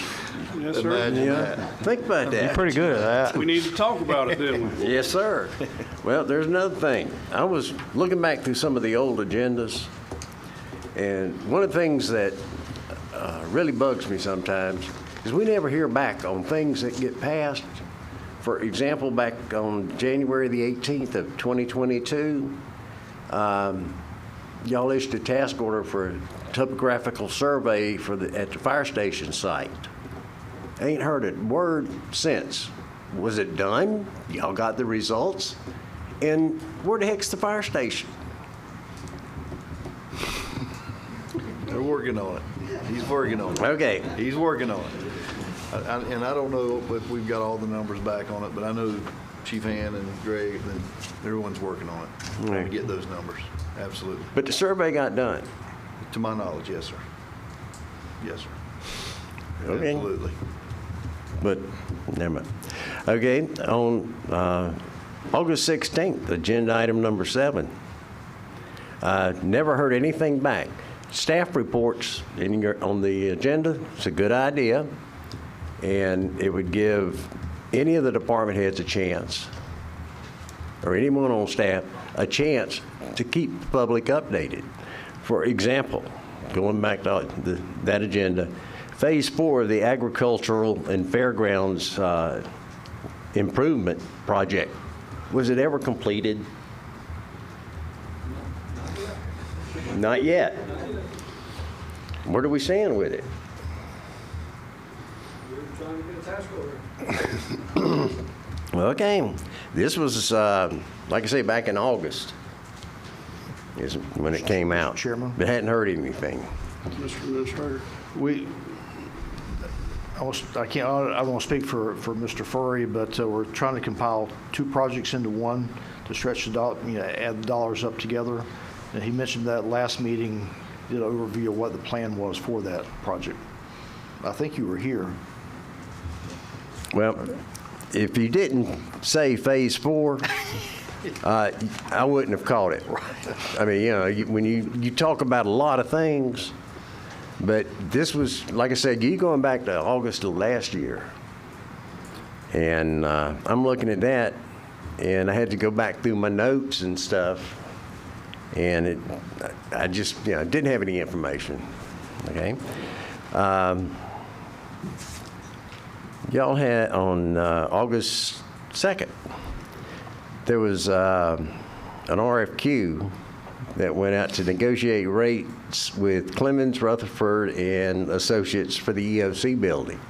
Yes, sir. Yeah, think about that. pretty good at that. We need to talk about it, didn't we? Yes, sir. Well, there's another thing. I was looking back through some of the old agendas, and one of the things that really bugs me sometimes is we never hear back on things that get passed. For example, back on January the 18th of 2022, y'all issued a task order for a topographical survey at the fire station site. Ain't heard a word since. Was it done? Y'all got the results? And where the heck's the fire station? They're working on it. He's working on it. Okay. He's working on it. And I don't know if we've got all the numbers back on it, but I know Chief Hand and Greg, and everyone's working on it, trying to get those numbers. Absolutely. But the survey got done. To my knowledge, yes, sir. Yes, sir. Okay. Absolutely. But never mind. Okay, on August 16th, agenda item number 7. Never heard anything back. Staff reports on the agenda. It's a good idea, and it would give any of the department heads a chance, or anyone on staff, a chance to keep the public updated. For example, going back to that agenda, Phase 4 of the Agricultural and Fairgrounds Improvement Project, was it ever completed? Not yet. Where do we stand with it? Okay, this was, like I say, back in August is when it came out. Chairman? But hadn't heard anything. Mr. Administrator. I don't want to speak for Mr. Furry, but we're trying to compile 2 projects into one to stretch add the dollars up together. And he mentioned that last meeting, did an overview of what the plan was for that project. I think you were here. Well, if you didn't say Phase 4, I wouldn't have caught it. I mean, when you talk about a lot of things, but this was, like I said, you going back to August of last year. And I'm looking at that, and I had to go back through my notes and stuff, and I just, didn't have any information, okay? Y'all had on August 2nd, there was an RFQ that went out to negotiate rates with Clemens, Rutherford, and Associates for the EOC building.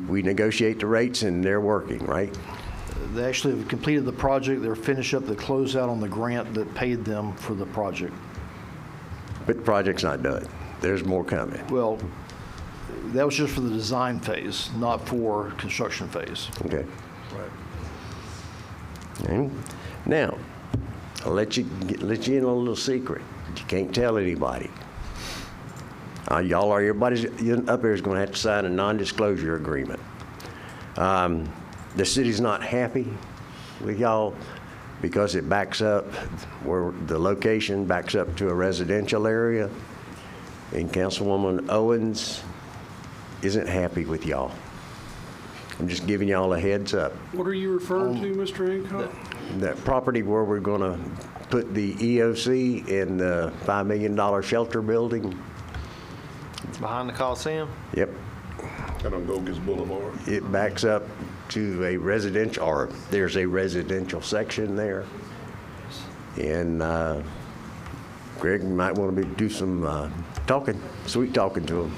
We negotiate the rates, and they're working, right? They actually have completed the project. They're finished up the closeout on the grant that paid them for the project. But the project's not done. There's more coming. Well, that was just for the design phase, not for construction phase. Okay. Right. Okay. Now, I'll let you in a little secret. You can't tell anybody. Everybody up there is going to have to sign a non-disclosure agreement. The city's not happy with y'all because it backs up, where the location backs up to a residential area, and Councilwoman Owens isn't happy with y'all. I'm just giving y'all a heads up. What are you referring to, Mr. Hancock? That property where we're going to put the EOC in the $5 million shelter building. Behind the Coliseum? Yep. That on Gogus Boulevard. It backs up to a residential, or there's a residential section there. And Greg might want to do some sweet talking to him.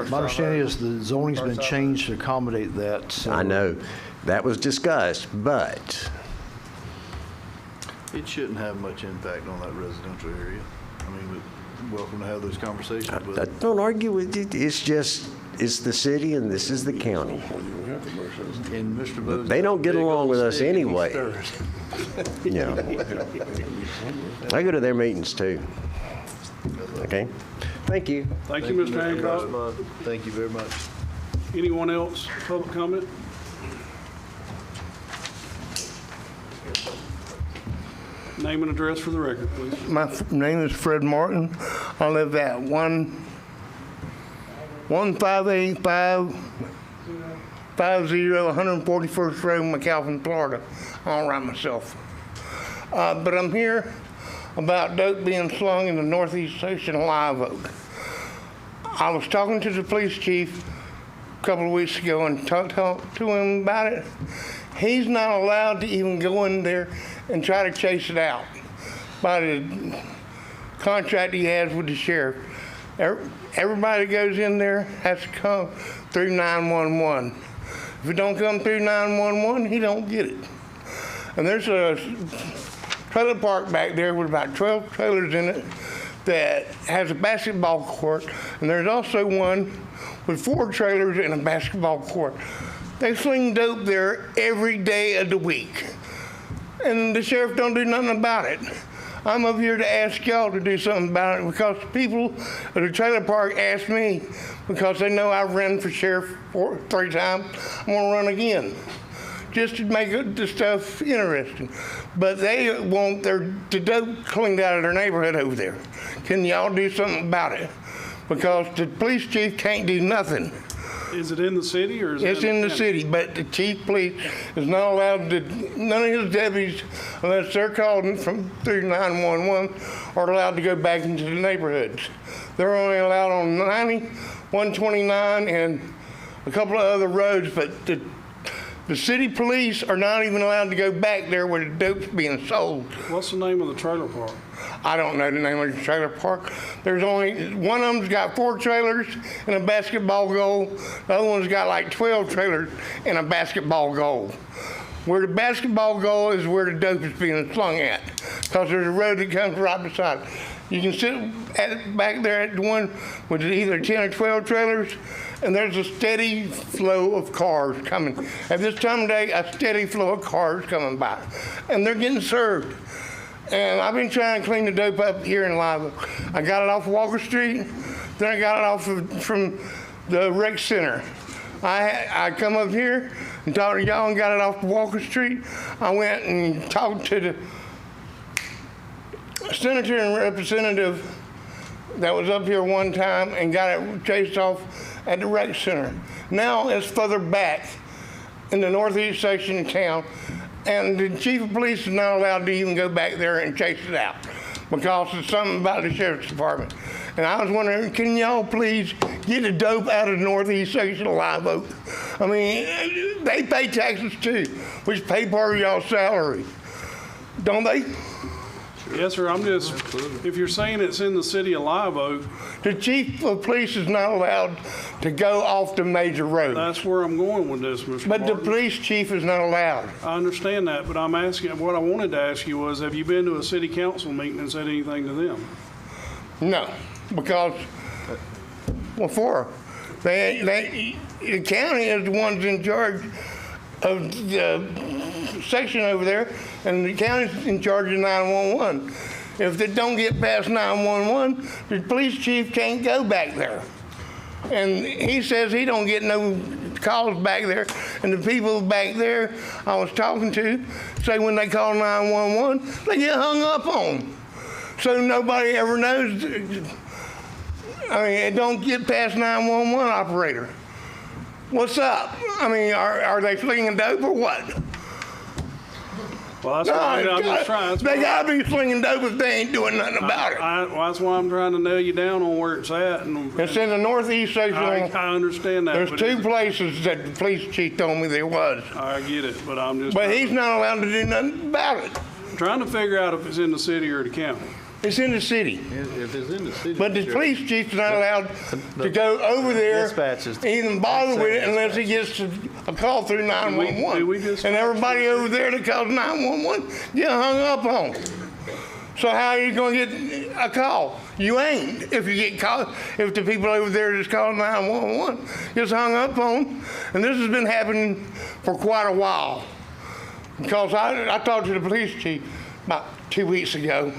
My understanding is the zoning's been changed to accommodate that. So I know that was discussed, but It shouldn't have much impact on that residential area. I mean, we're welcome to have those conversations, I but don't argue with it. It's the city and this is the county. and Mr. Bo's They don't get big along old with us stick and he anyway. stirs. I go to their meetings too. Okay? Thank you. Thank you, Mr. Hancock. Thank you very much. Anyone else, public comment? Name and address for the record, please. My name is Fred Martin. I live at 1585 141st Road, McAlpin, Florida. All right myself. But I'm here about dope being slung in the northeast section of Live Oak. I was talking to the police chief a couple of weeks ago and talked to him about it. He's not allowed to even go in there and try to chase it out. by the contract he has with the sheriff. Everybody that goes in there has to come through 911. If it don't come through 911, he don't get it. And there's a trailer park back there with about 12 trailers in it that has a basketball court, and there's also one with 4 trailers and a basketball court. They sling dope there every day of the week, and the sheriff don't do nothing about it. I'm up here to ask y'all to do something about it because the people at the trailer park asked me, because they know I've run for sheriff 3 times, I'm gonna run again, just to make the stuff interesting. But they want the dope cleaned out of their neighborhood over there. Can y'all do something about it? Because the police chief can't do nothing. Is it in the city or is it It's in the city, but the chief of police is not allowed to, none of his deputies, unless they're called from through 911, are allowed to go back into the neighborhoods. They're only allowed on 90, 129, and a couple of other roads, but the city police are not even allowed to go back there where the dope's being sold. What's the name of the trailer park? I don't know the name of the trailer park. There's only, one of them's got 4 trailers and a basketball goal. The other one's got like 12 trailers and a basketball goal. Where the basketball goal is where the dope is being slung at, because there's a road that comes right beside it. You can sit back there at the one with either 10 or 12 trailers, and there's a steady flow of cars coming. At this time of day, a steady flow of cars coming by, and they're getting served. And I've been trying to clean the dope up here in Live Oak. I got it off Walker Street, then I got it off from the rec center. I come up here and talked to y'all and got it off Walker Street. I went and talked to the senator and representative that was up here one time and got it chased off at the rec center. Now it's further back in the northeast section of town, and the chief of police is not allowed to even go back there and chase it out because it's something about the sheriff's department. And I was wondering, can y'all please get the dope out of the northeast section of Live Oak? I mean, they pay taxes too, which pay part of y'all's salary, don't they? Yes, sir. I'm just, if you're saying it's in the city of Live Oak, the chief of police is not allowed to go off the major roads. that's where I'm going with this, Mr. But the Martin. police chief is not allowed. I understand that, but I'm asking, what I wanted to ask you was, have you been to a city council meeting and said anything to them? No, because, well, the county is the ones in charge of the section over there, and the county's in charge of 911. If they don't get past 911, the police chief can't go back there. And he says he don't get no calls back there. And the people back there I was talking to say when they call 911, they get hung up on. So nobody ever knows. I mean, it don't get past 911 operator. What's up? I mean, are they slinging dope or what? Well, that's why I'm just trying. They gotta be slinging dope if they ain't doing nothing about it. Well, that's why I'm trying to nail you down on where it's at. And It's in the northeast section. I understand that. There's but 2 places that the police chief told me there was. I get it, but I'm just But he's not allowed to do nothing about it. trying to figure out if it's in the city or the county. It's in the city. If it's in the city. But the police chief's not allowed to go over there, Dispatches. even bother with it unless he gets a call through Do 911. we dispatch? And everybody over there that calls 911 get hung up on. So how are you gonna get a call? You ain't. If you get called, if the people over there that's calling 911 gets hung up on. And this has been happening for quite a while. Because I talked to the police chief about 2 weeks ago.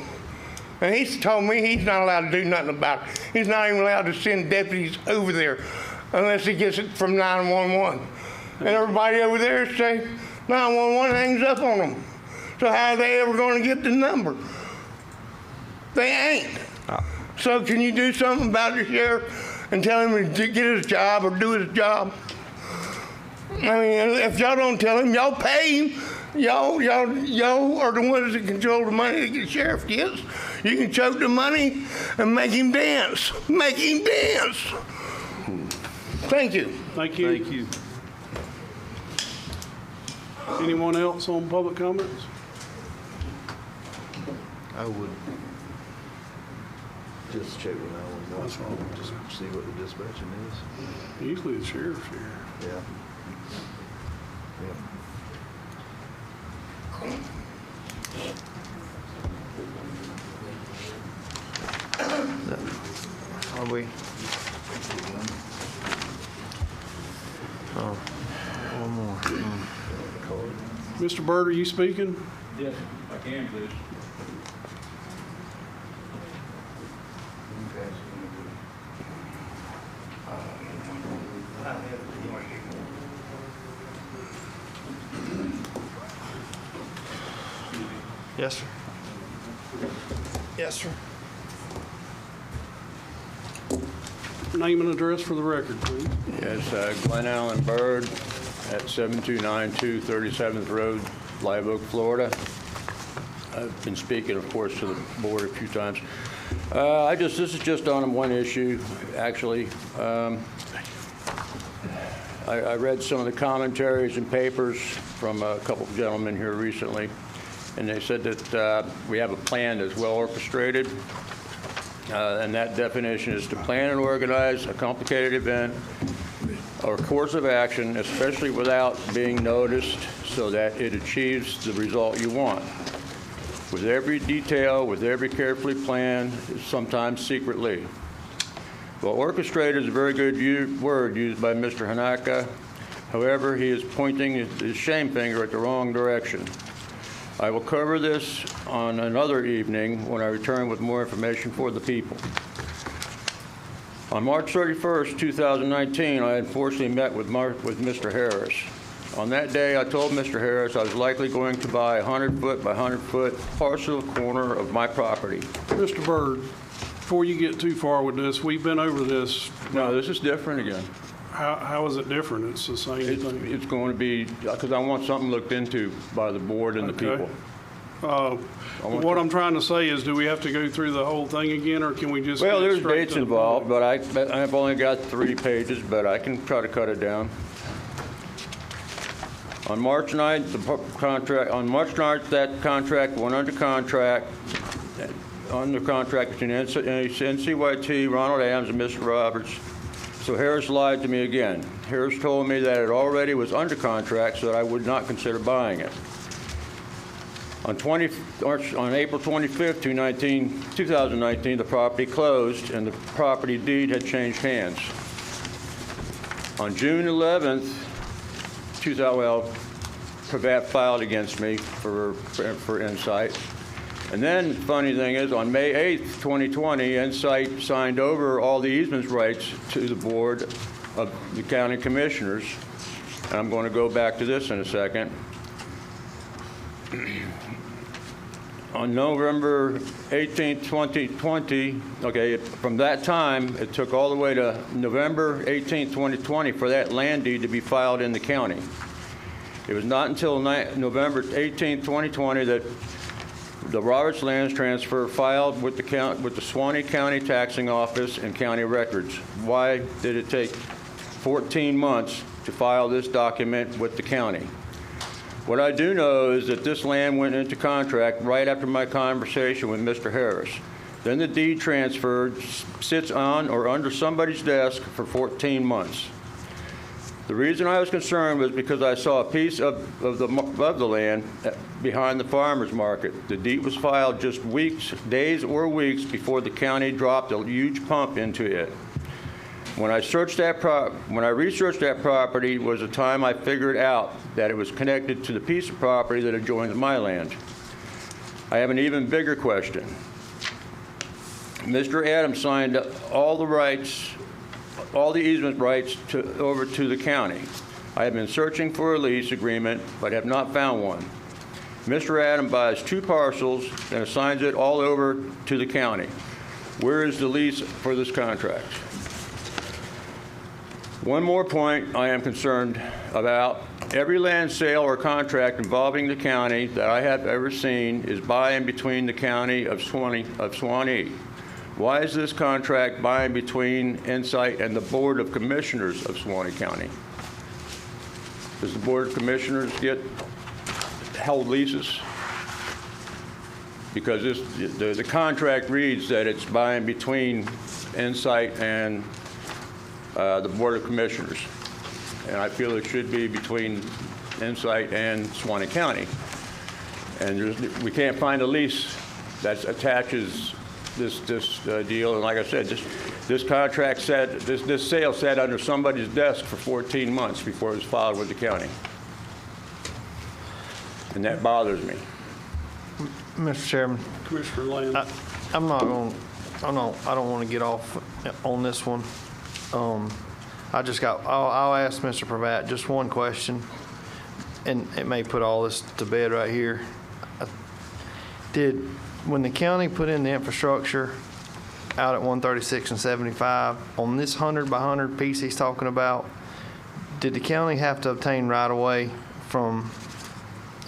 And he's told me he's not allowed to do nothing about it. He's not even allowed to send deputies over there unless he gets it from 911. And everybody over there say 911 hangs up on them. So how are they ever going to get the number? They ain't. So can you do something about the sheriff and tell him to get his job or do his job? I mean, if y'all don't tell him, y'all pay him. Y'all are the ones that control the money that the sheriff gets. You can choke the money and make him dance. Make him dance. Thank you. Thank you. Thank you. Anyone else on public comments? I would just check with Alan, That's all. just see what the dispatching is. Usually the sheriff's here. Yeah. Yeah. Are we? Oh, one more. Mr. Byrd, are you speaking? Yes, I can, please. Yes, sir. Yes, sir. Name and address for the record, please. Yes, Glenn Allen Byrd at 7292 37th Road, Live Oak, Florida. I've been speaking, of course, to the board a few times. This is just on one issue, actually. I read some of the commentaries and papers from a couple of gentlemen here recently, and they said that we have a plan that's well orchestrated. And that definition is to plan and organize a complicated event or course of action, especially without being noticed, so that it achieves the result you want. With every detail, with every carefully planned, sometimes secretly. Well, orchestrated is a very good word used by Mr. Hanaka. However, he is pointing his shame finger at the wrong direction. I will cover this on another evening when I return with more information for the people. On March 31st, 2019, I unfortunately met with Mr. Harris. On that day, I told Mr. Harris I was likely going to buy a 100-foot by 100-foot parcel corner of my property. Mr. Byrd, before you get too far with this, we've been over this. No, this is different again. How is it different? It's the same thing. It's going to be, because I want something looked into by the board and the Okay. people. What I'm trying to say is, do we have to go through the whole thing again, or can we just? Well, get there's straight dates to the involved, point? but I've only got 3 pages, but I can try to cut it down. On March 9th, that contract went under contract between NCYT, Ronald Adams, and Mr. Roberts. So Harris lied to me again. Harris told me that it already was under contract, so that I would not consider buying it. On April 25th, 2019, the property closed and the property deed had changed hands. On June 11th, Pravat filed against me for Insight. And then, funny thing is, on May 8th, 2020, Insight signed over all the easement rights to the board of the county commissioners. And I'm going to go back to this in a second. On November 18th, 2020, okay, from that time, it took all the way to November 18th, 2020 for that land deed to be filed in the county. It was not until November 18th, 2020 that the Roberts Lands Transfer filed with the Suwannee County Taxing Office and county records. Why did it take 14 months to file this document with the county? What I do know is that this land went into contract right after my conversation with Mr. Harris. Then the deed transferred, sits on or under somebody's desk for 14 months. The reason I was concerned was because I saw a piece of the land behind the farmer's market. The deed was filed just days or weeks before the county dropped a huge pump into it. When I researched that property was the time I figured out that it was connected to the piece of property that adjoins my land. I have an even bigger question. Mr. Adams signed all the easement rights over to the county. I have been searching for a lease agreement, but have not found one. Mr. Adams buys 2 parcels and assigns it all over to the county. Where is the lease for this contract? One more point I am concerned about. Every land sale or contract involving the county that I have ever seen is by and between the county of Suwannee. Why is this contract by and between Insight and the Board of Commissioners of Suwannee County? Does the Board of Commissioners hold leases? because the contract reads that it's by and between Insight and the Board of Commissioners. And I feel it should be between Insight and Suwannee County. And we can't find a lease that attaches this deal. And like I said, this contract said, this sale sat under somebody's desk for 14 months before it was filed with the county. And that bothers me. Mr. Chairman, Commissioner Land. I don't want to get off on this one. I'll ask Mr. Pravat just one question, and it may put all this to bed right here. When the county put in the infrastructure out at 136 and 75, on this 100 by 100 piece he's talking about, did the county have to obtain right-of-way from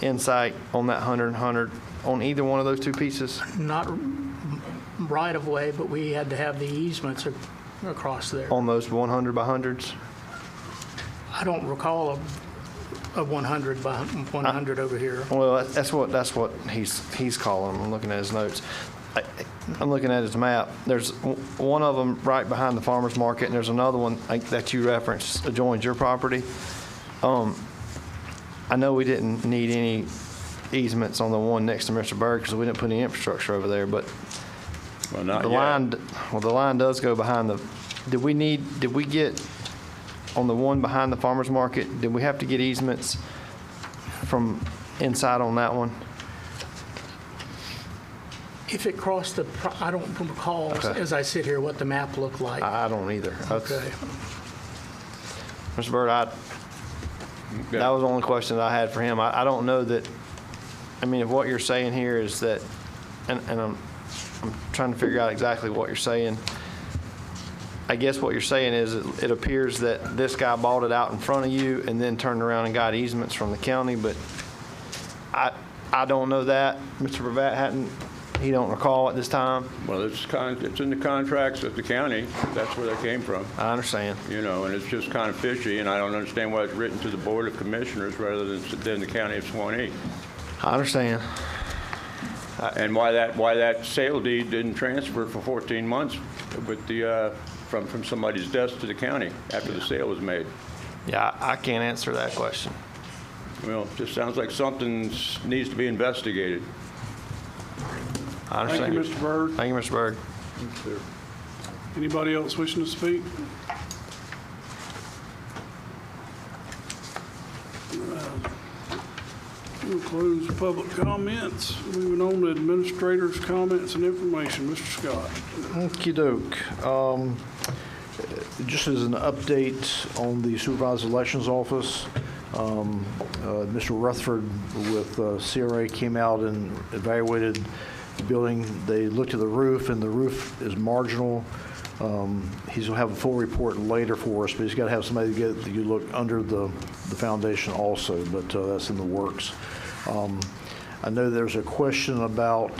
Insight on that 100 and 100 on either one of those two pieces? Not right of way, but we had to have the easements across there. On those 100 by 100s? I don't recall a 100 by 100 over here. Well, that's what he's calling them. I'm looking at his notes. I'm looking at his map. There's one of them right behind the farmer's market, and there's another one that you referenced adjoins your property. I know we didn't need any easements on the one next to Mr. Berg because we didn't put any infrastructure over there, but Well, not the yet. line does go behind the, did we get, on the one behind the farmer's market, did we have to get easements from Inside on that one? If it crossed I don't recall, Okay. as I sit here, what the map looked like. I don't either. Okay. Mr. Byrd, that was the only question that I had for him. I don't know that, I mean, if what you're saying here is that, and I'm trying to figure out exactly what you're saying. I guess what you're saying is it appears that this guy bought it out in front of you and then turned around and got easements from the county, but I don't know that. Mr. Pravat he don't recall at this time. Well, it's in the contracts of the county. That's where that came from. I understand. You know, and it's just kind of fishy, and I don't understand why it's written to the Board of Commissioners rather than the County of Suwannee. I understand. And why that sale deed didn't transfer for 14 months with the, from somebody's desk to the county after the sale was made. Yeah, I can't answer that question. Well, it just sounds like something needs to be investigated. I understand. Thank you, Mr. Byrd. Thank you, Mr. Berg. Anybody else wishing to speak? We'll close public comments. Moving on to administrators' comments and information. Mr. Scott. Okey-doke. Just as an update on the supervisor elections office, Mr. Rutherford with CRA came out and evaluated the building. They looked at the roof, and the roof is marginal. He's going to have a full report later for us, but he's got to have somebody to get you look under the foundation also, but that's in the works. I know there's a question about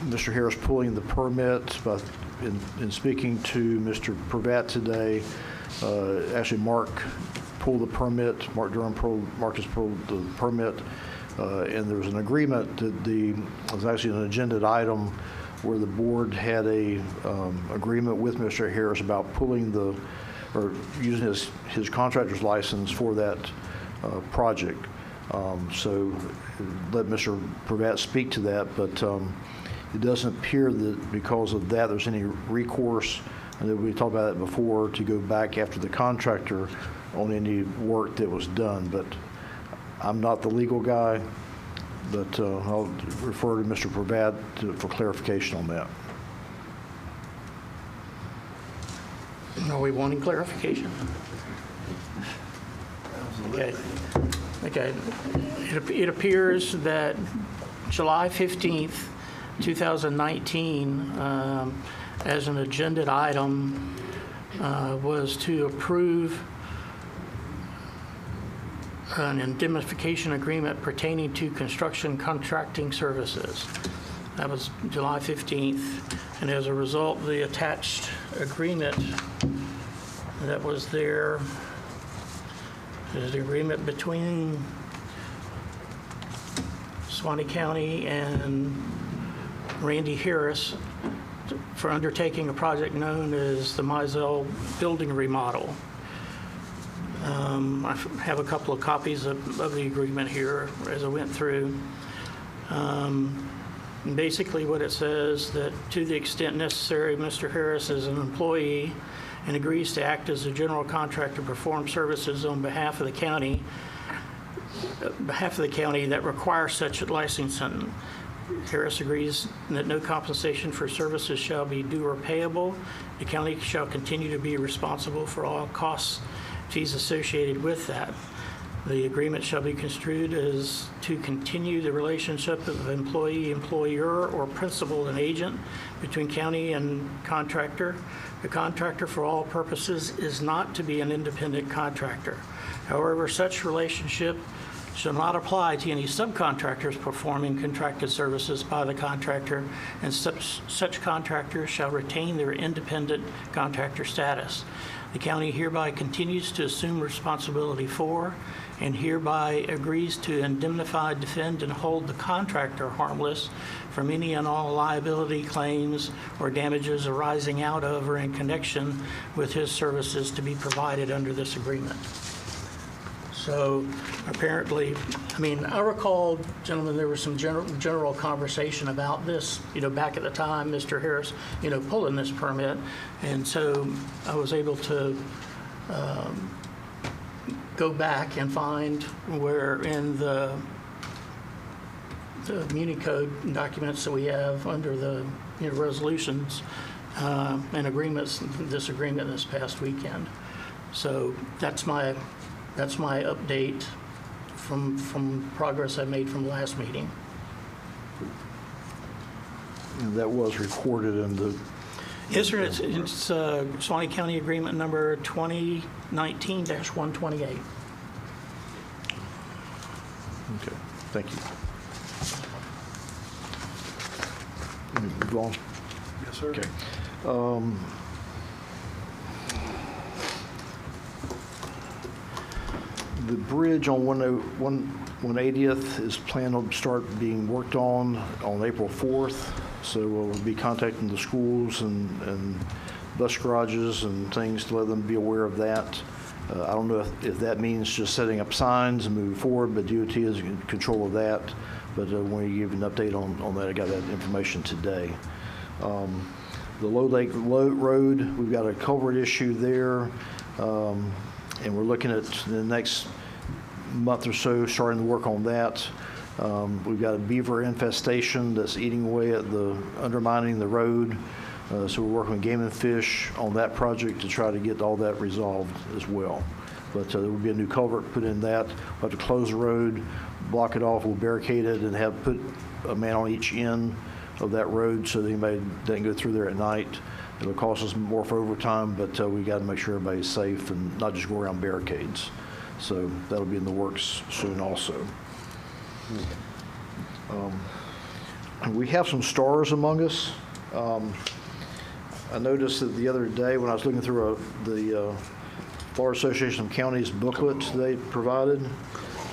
Mr. Harris pulling the permit, but in speaking to Mr. Pravat today, actually Mark pulled the permit, Mark has pulled the permit, and there was an agreement that it was actually an agenda item where the board had a agreement with Mr. Harris about pulling or using his contractor's license for that project. So let Mr. Pravat speak to that, but it doesn't appear that because of that there's any recourse, and we talked about that before, to go back after the contractor on any work that was done. But I'm not the legal guy, but I'll refer to Mr. Pravat for clarification on that. Are we wanting clarification? Okay. It appears that July 15th, 2019, as an agenda item, was to approve an indemnification agreement pertaining to construction contracting services. That was July 15th, and as a result, the attached agreement that was there is the agreement between Suwannee County and Randy Harris for undertaking a project known as the Mizell Building Remodel. I have a couple of copies of the agreement here as I went through. Basically what it says, that to the extent necessary, Mr. Harris is an employee and agrees to act as a general contractor, perform services on behalf of the county that require such licensing. Harris agrees that no compensation for services shall be due or payable. The county shall continue to be responsible for all costs, fees associated with that. The agreement shall be construed as to continue the relationship of employee, employer, or principal and agent between county and contractor. The contractor, for all purposes, is not to be an independent contractor. However, such relationship shall not apply to any subcontractors performing contracted services by the contractor, and such contractors shall retain their independent contractor status. The county hereby continues to assume responsibility for and hereby agrees to indemnify, defend, and hold the contractor harmless from any and all liability claims or damages arising out of or in connection with his services to be provided under this agreement. So apparently, I mean, I recall, gentlemen, there was some general conversation about this, back at the time, Mr. Harris, pulling this permit. And so I was able to go back and find where in the Muni Code documents that we have under the resolutions and agreements, this agreement this past weekend. So that's my update from progress I made from last meeting. And that was recorded in the... Yes, sir. It's Suwannee County Agreement number 2019-128. Okay, thank you. Let me move on. Yes, sir. Okay. The bridge on 180th is planned to start being worked on April 4th. So we'll be contacting the schools and bus garages and things to let them be aware of that. I don't know if that means just setting up signs and moving forward, but DOT is in control of that. But when you give an update on that, I got that information today. The Low Lake Road, we've got a culvert issue there. And we're looking at the next month or so starting to work on that. We've got a beaver infestation that's eating away at undermining the road. So we're working with Game and Fish on that project to try to get all that resolved as well. But there will be a new culvert put in that. We'll have to close the road, block it off, we'll barricade it, and put a man on each end of that road so that anybody doesn't go through there at night. It'll cost us more for overtime, but we got to make sure everybody's safe and not just go around barricades. So that'll be in the works soon also. We have some stars among us. I noticed that the other day when I was looking through the Florida Association of Counties booklet they provided,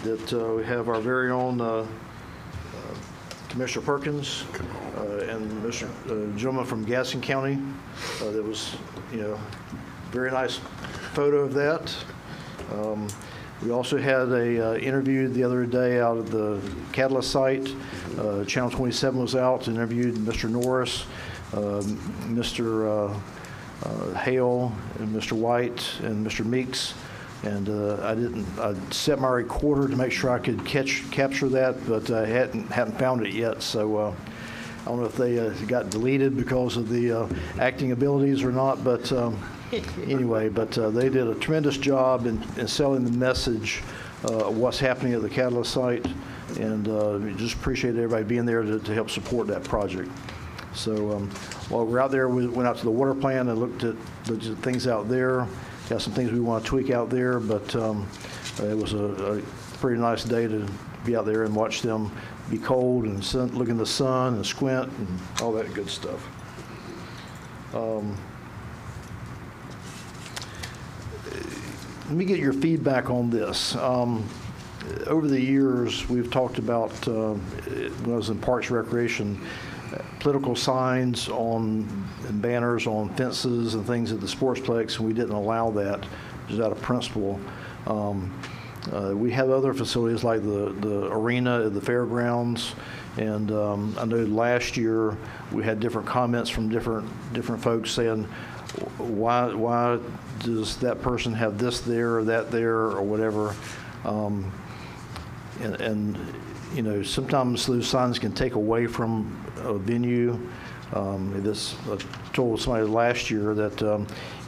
that we have our very own Commissioner Perkins and Mr. Gentleman from Gaston County. That was, very nice photo of that. We also had a interview the other day out at the Catalyst site. Channel 27 was out and interviewed Mr. Norris, Mr. Hale, and Mr. White, and Mr. Meeks. And I set my recorder to make sure I could capture that, but I hadn't found it yet. So I don't know if they got deleted because of the acting abilities or not, but anyway, but they did a tremendous job in selling the message of what's happening at the Catalyst site, and just appreciate everybody being there to help support that project. So while we're out there, we went out to the water plant and looked at things out there. Got some things we want to tweak out there, but it was a pretty nice day to be out there and watch them be cold and look in the sun and squint and all that good stuff. Let me get your feedback on this. over the years, we've talked about, when I was in Parks and Recreation, political signs and banners on fences and things at the sportsplex, and we didn't allow that just out of principle. We have other facilities like the arena at the fairgrounds, and I know last year we had different comments from different folks saying, why does that person have this there or that there or whatever? And you know, sometimes those signs can take away from a venue. I told somebody last year that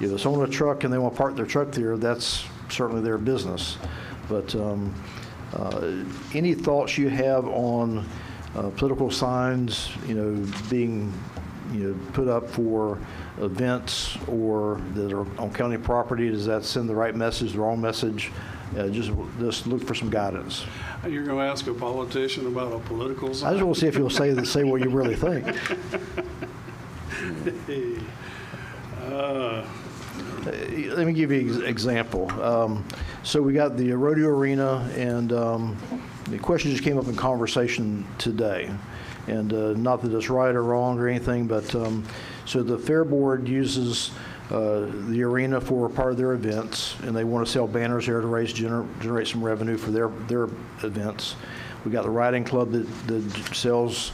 if it's on a truck and they want to park their truck there, that's certainly their business. But any thoughts you have on political signs, you know, being, you know, put up for events or that are on county property? Does that send the right message, the wrong message? Just look for some guidance. You're going to ask a politician about a political sign? I just want to see if you'll say what you really think. Let me give you an example. So we got the rodeo arena, and the question just came up in conversation today. And not that it's right or wrong or anything, but so the Fair Board uses the arena for part of their events, and they want to sell banners there to generate some revenue for their events. We got the riding club that sells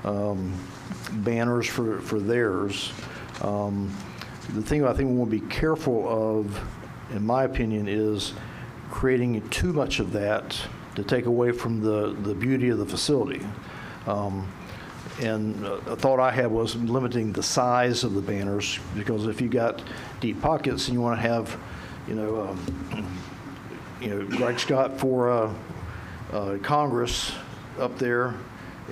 banners for theirs. The thing I think we want to be careful of, in my opinion, is creating too much of that to take away from the beauty of the facility. And a thought I had was limiting the size of the banners, because if you got deep pockets and you want to have, you know, Greg Scott for Congress up there,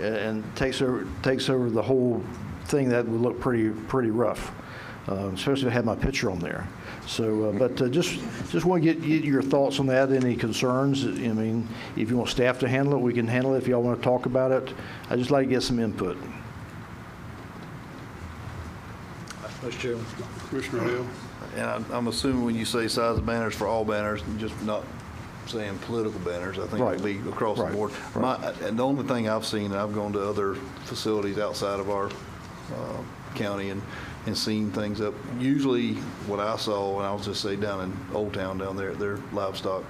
and takes over the whole thing, that would look pretty rough, especially if I had my picture on there. So, but just want to get your thoughts on that. Any concerns? I mean, if you want staff to handle it, we can handle it. If y'all want to talk about it, I'd just like to get some input. Mr. Chairman. Commissioner Hill? And I'm assuming when you say size of banners for all banners, just not saying political banners, I think Right. it'll be across Right. the board. Right. And the only thing I've seen, and I've gone to other facilities outside of our county and seen things up. Usually what I saw, and I'll just say down in Old Town down there at their livestock,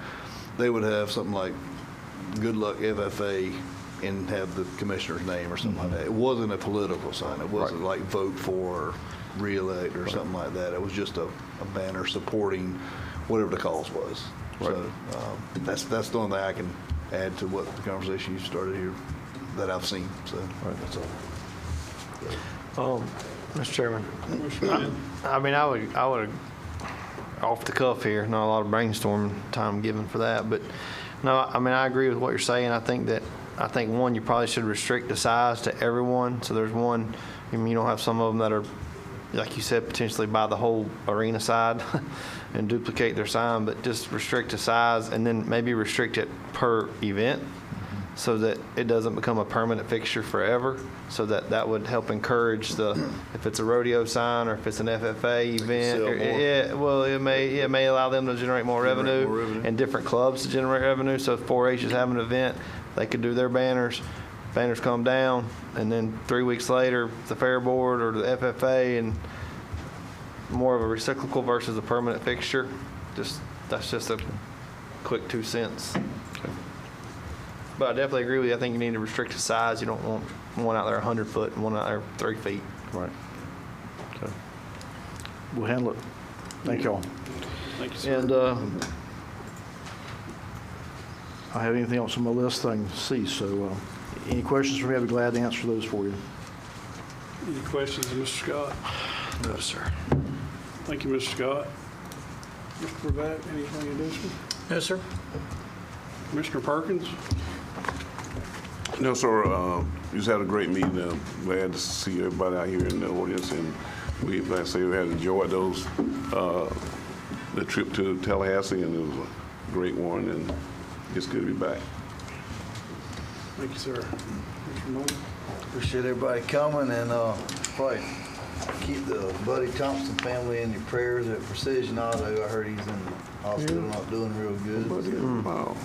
they would have something like Good Luck FFA and have the commissioner's name or something like that. It wasn't a political sign. It wasn't like vote for or re-elect or something like that. It was just a banner supporting whatever the cause was. So that's the only thing I can add to what the conversation you started here that I've seen. So that's all. Mr. Chairman, I mean, I would, off the cuff here, not a lot of brainstorm time given for that, but no, I mean, I agree with what you're saying. I think one, you probably should restrict the size to everyone. So there's one, I mean, you don't have some of them that are, like you said, potentially buy the whole arena side and duplicate their sign, but just restrict the size, and then maybe restrict it per event, so that it doesn't become a permanent fixture forever, so that would help encourage if it's a rodeo sign or if it's an FFA event, it may allow them to generate more revenue, and different clubs to generate revenue. So if 4-H is having an event, they could do their banners come down, and then 3 weeks later, the Fair Board or the FFA, and more of a recyclical versus a permanent fixture. That's just a quick 2 cents. But I definitely agree with you. I think you need to restrict the size. You don't want one out there 100 foot and one out there 3 feet. Right. Okay. We'll handle it. Thank y'all. Thank you, sir. And I have anything else on my list I can see. So any questions for me, I'd be glad to answer those for you. Any questions of Mr. Scott? No, sir. Thank you, Mr. Scott. Mr. Brevett, anything additional? No, sir. Commissioner Perkins? No, sir. We just had a great meeting. Glad to see everybody out here in the audience, and we, like I say, we had enjoyed the trip to Tallahassee, and it was a great one, and it's good to be back. Thank you, sir. Mr. Moore? Appreciate everybody coming, and probably keep the Buddy Thompson family in your prayers at Precision Auto. I heard he's in the hospital, not doing real good. Wow.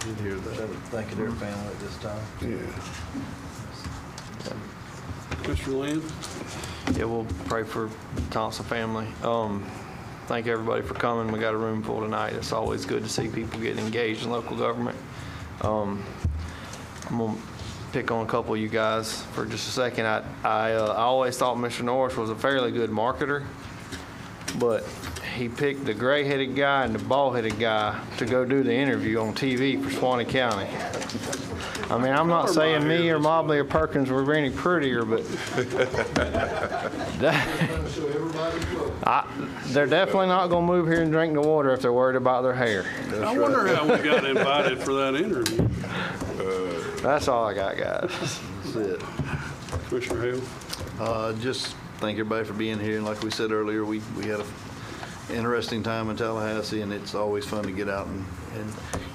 Did hear that. Thanking their family at this time. Yeah. Mr. Land? Yeah, we'll pray for the Thompson family. Thank everybody for coming. We got a room full tonight. It's always good to see people getting engaged in local government. I'm gonna pick on a couple of you guys for just a second. I always thought Mr. Norris was a fairly good marketer, but he picked the gray-headed guy and the bald-headed guy to go do the interview on TV for Suwannee County. I mean, I'm not saying me or Mobley or Perkins were any prettier, but they're definitely not going to move here and drink the water if they're worried about their hair. I wonder how we got invited for that interview. That's all I got, guys. That's it. Commissioner Hale? Just thank everybody for being here. And like we said earlier, we had an interesting time in Tallahassee, and it's always fun to get out and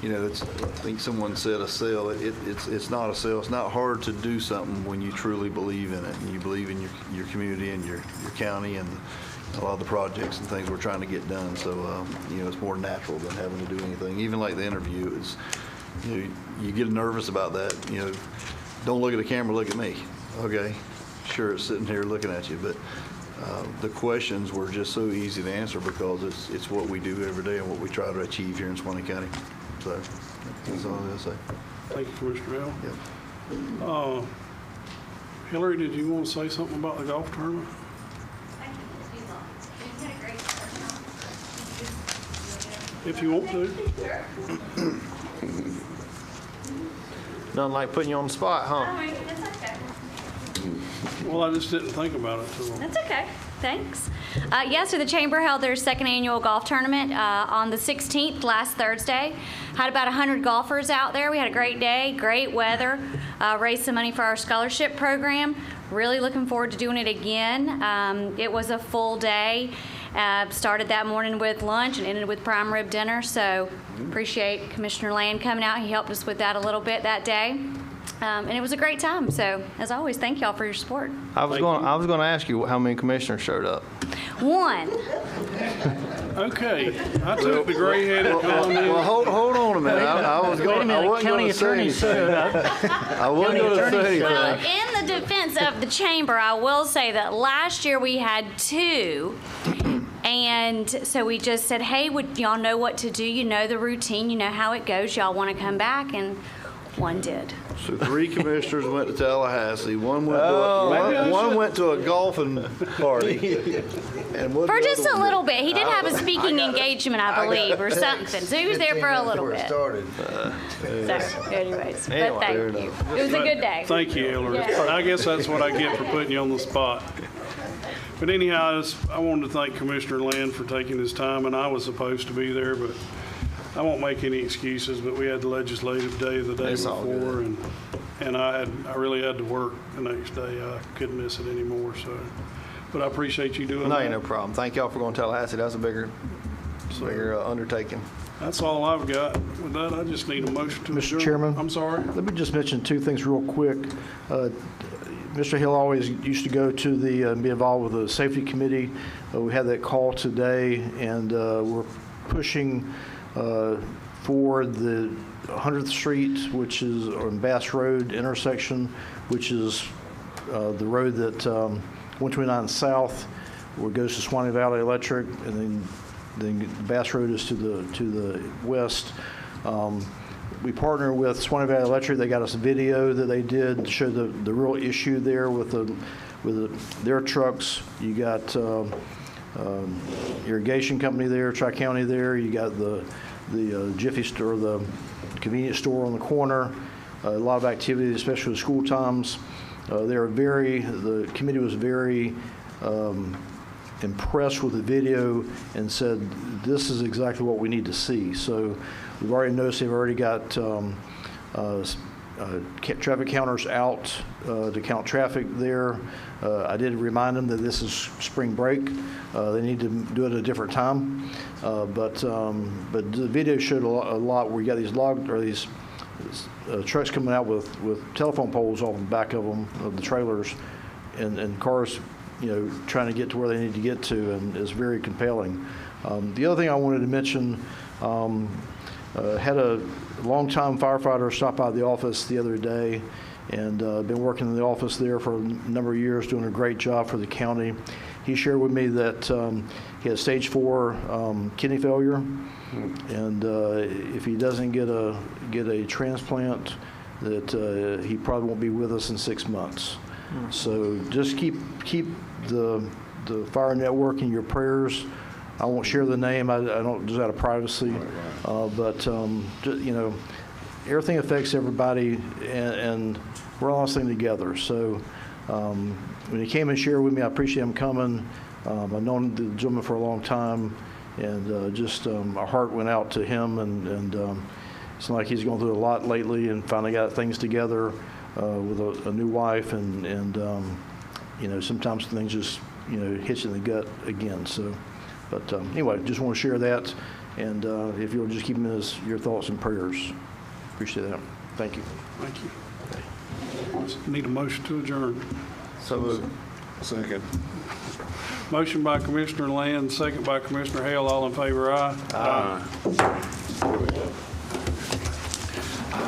you know, it's, I think someone said a sale. It's not a sale. It's not hard to do something when you truly believe in it, and you believe in your community and your county and a lot of the projects and things we're trying to get done. So, you know, it's more natural than having to do anything. Even like the interview, is, you know, you get nervous about that. You know, don't look at the camera, look at me. Okay, sure, it's sitting here looking at you, but the questions were just so easy to answer because it's what we do every day and what we try to achieve here in Suwannee County. So that's all I'm going to say. Thank you, Commissioner Hale. Yep. Hillary, did you want to say something about the golf tournament? If you want to. Nothing like putting you on the spot, huh? That's okay. Well, I just didn't think about it too long. That's okay. Thanks. So the Chamber held their second annual golf tournament on the 16th, last Thursday. Had about 100 golfers out there. We had a great day, great weather, raised some money for our scholarship program. Really looking forward to doing it again. It was a full day. Started that morning with lunch and ended with prime rib dinner. So appreciate Commissioner Land coming out. He helped us with that a little bit that day. And it was a great time. So, as always, thank y'all for your support. I was going to ask you how many commissioners showed up. One. Okay, I took the gray-headed comment. Well, hold on a minute. I was going. I wasn't going to say anything. I wasn't going to say anything. Well, in the defense of the chamber, I will say that last year we had 2. And so we just said, hey, would y'all know what to do? You know the routine. You know how it goes. Y'all want to come back? And one did. So 3 commissioners went to Tallahassee. One went to a golfing party. And for just a little bit. He did have a speaking engagement, I believe, or something. So he was there for a little bit. So, anyways, but thank you. It was a good day. Thank you, Hillary. Yeah. I guess that's what I get for putting you on the spot. But anyhow, I wanted to thank Commissioner Land for taking his time, and I was supposed to be there, but I won't make any excuses, but we had the legislative day the day before, and I really had to work the next day. I couldn't miss it anymore, so. But I appreciate you doing that. No, ain't no problem. Thank y'all for going to Tallahassee. That's a bigger undertaking. That's all I've got. With that, I just need a motion to adjourn. Mr. Chairman? I'm sorry. Let me just mention 2 things real quick. Mr. Hill always used to go to be involved with the safety committee. We had that call today, and we're pushing for the 100th Street, which is on Bass Road intersection, which is the road that 129 South, where it goes to Suwannee Valley Electric, and then Bass Road is to the west. We partner with Suwannee Valley Electric. They got us a video that they did to show the real issue there with their trucks. You got irrigation company there, Tri-County there. You got the Jiffy store, the convenience store on the corner. A lot of activity, especially with school times. The committee was very impressed with the video and said, this is exactly what we need to see. So we've already noticed they've already got traffic counters out to count traffic there. I did remind them that this is spring break. They need to do it at a different time. But the video showed a lot where you got these trucks coming out with telephone poles on the back of them, of the trailers, and cars, trying to get to where they need to get to, and it's very compelling. The other thing I wanted to mention, Had a longtime firefighter stop by the office the other day, and been working in the office there for a number of years, doing a great job for the county. He shared with me that he has stage 4 kidney failure, and if he doesn't get a transplant, that he probably won't be with us in 6 months. So just keep the fire network in your prayers. I won't share the name. I don't, just out of privacy. But you know, everything affects everybody, and we're all in this thing together. So when he came and shared with me, I appreciate him coming. I've known the gentleman for a long time, and just our heart went out to him. And it's like he's gone through a lot lately, and finally got things together with a new wife. And you know, sometimes things just hit you in the gut again. So. But anyway, just want to share that, and if you'll just keep him in your thoughts and prayers. Appreciate that. Thank you. Thank you. Need a motion to adjourn. So moved. Second. Motion by Commissioner Land, second by Commissioner Hale. All in favor, aye. Aye.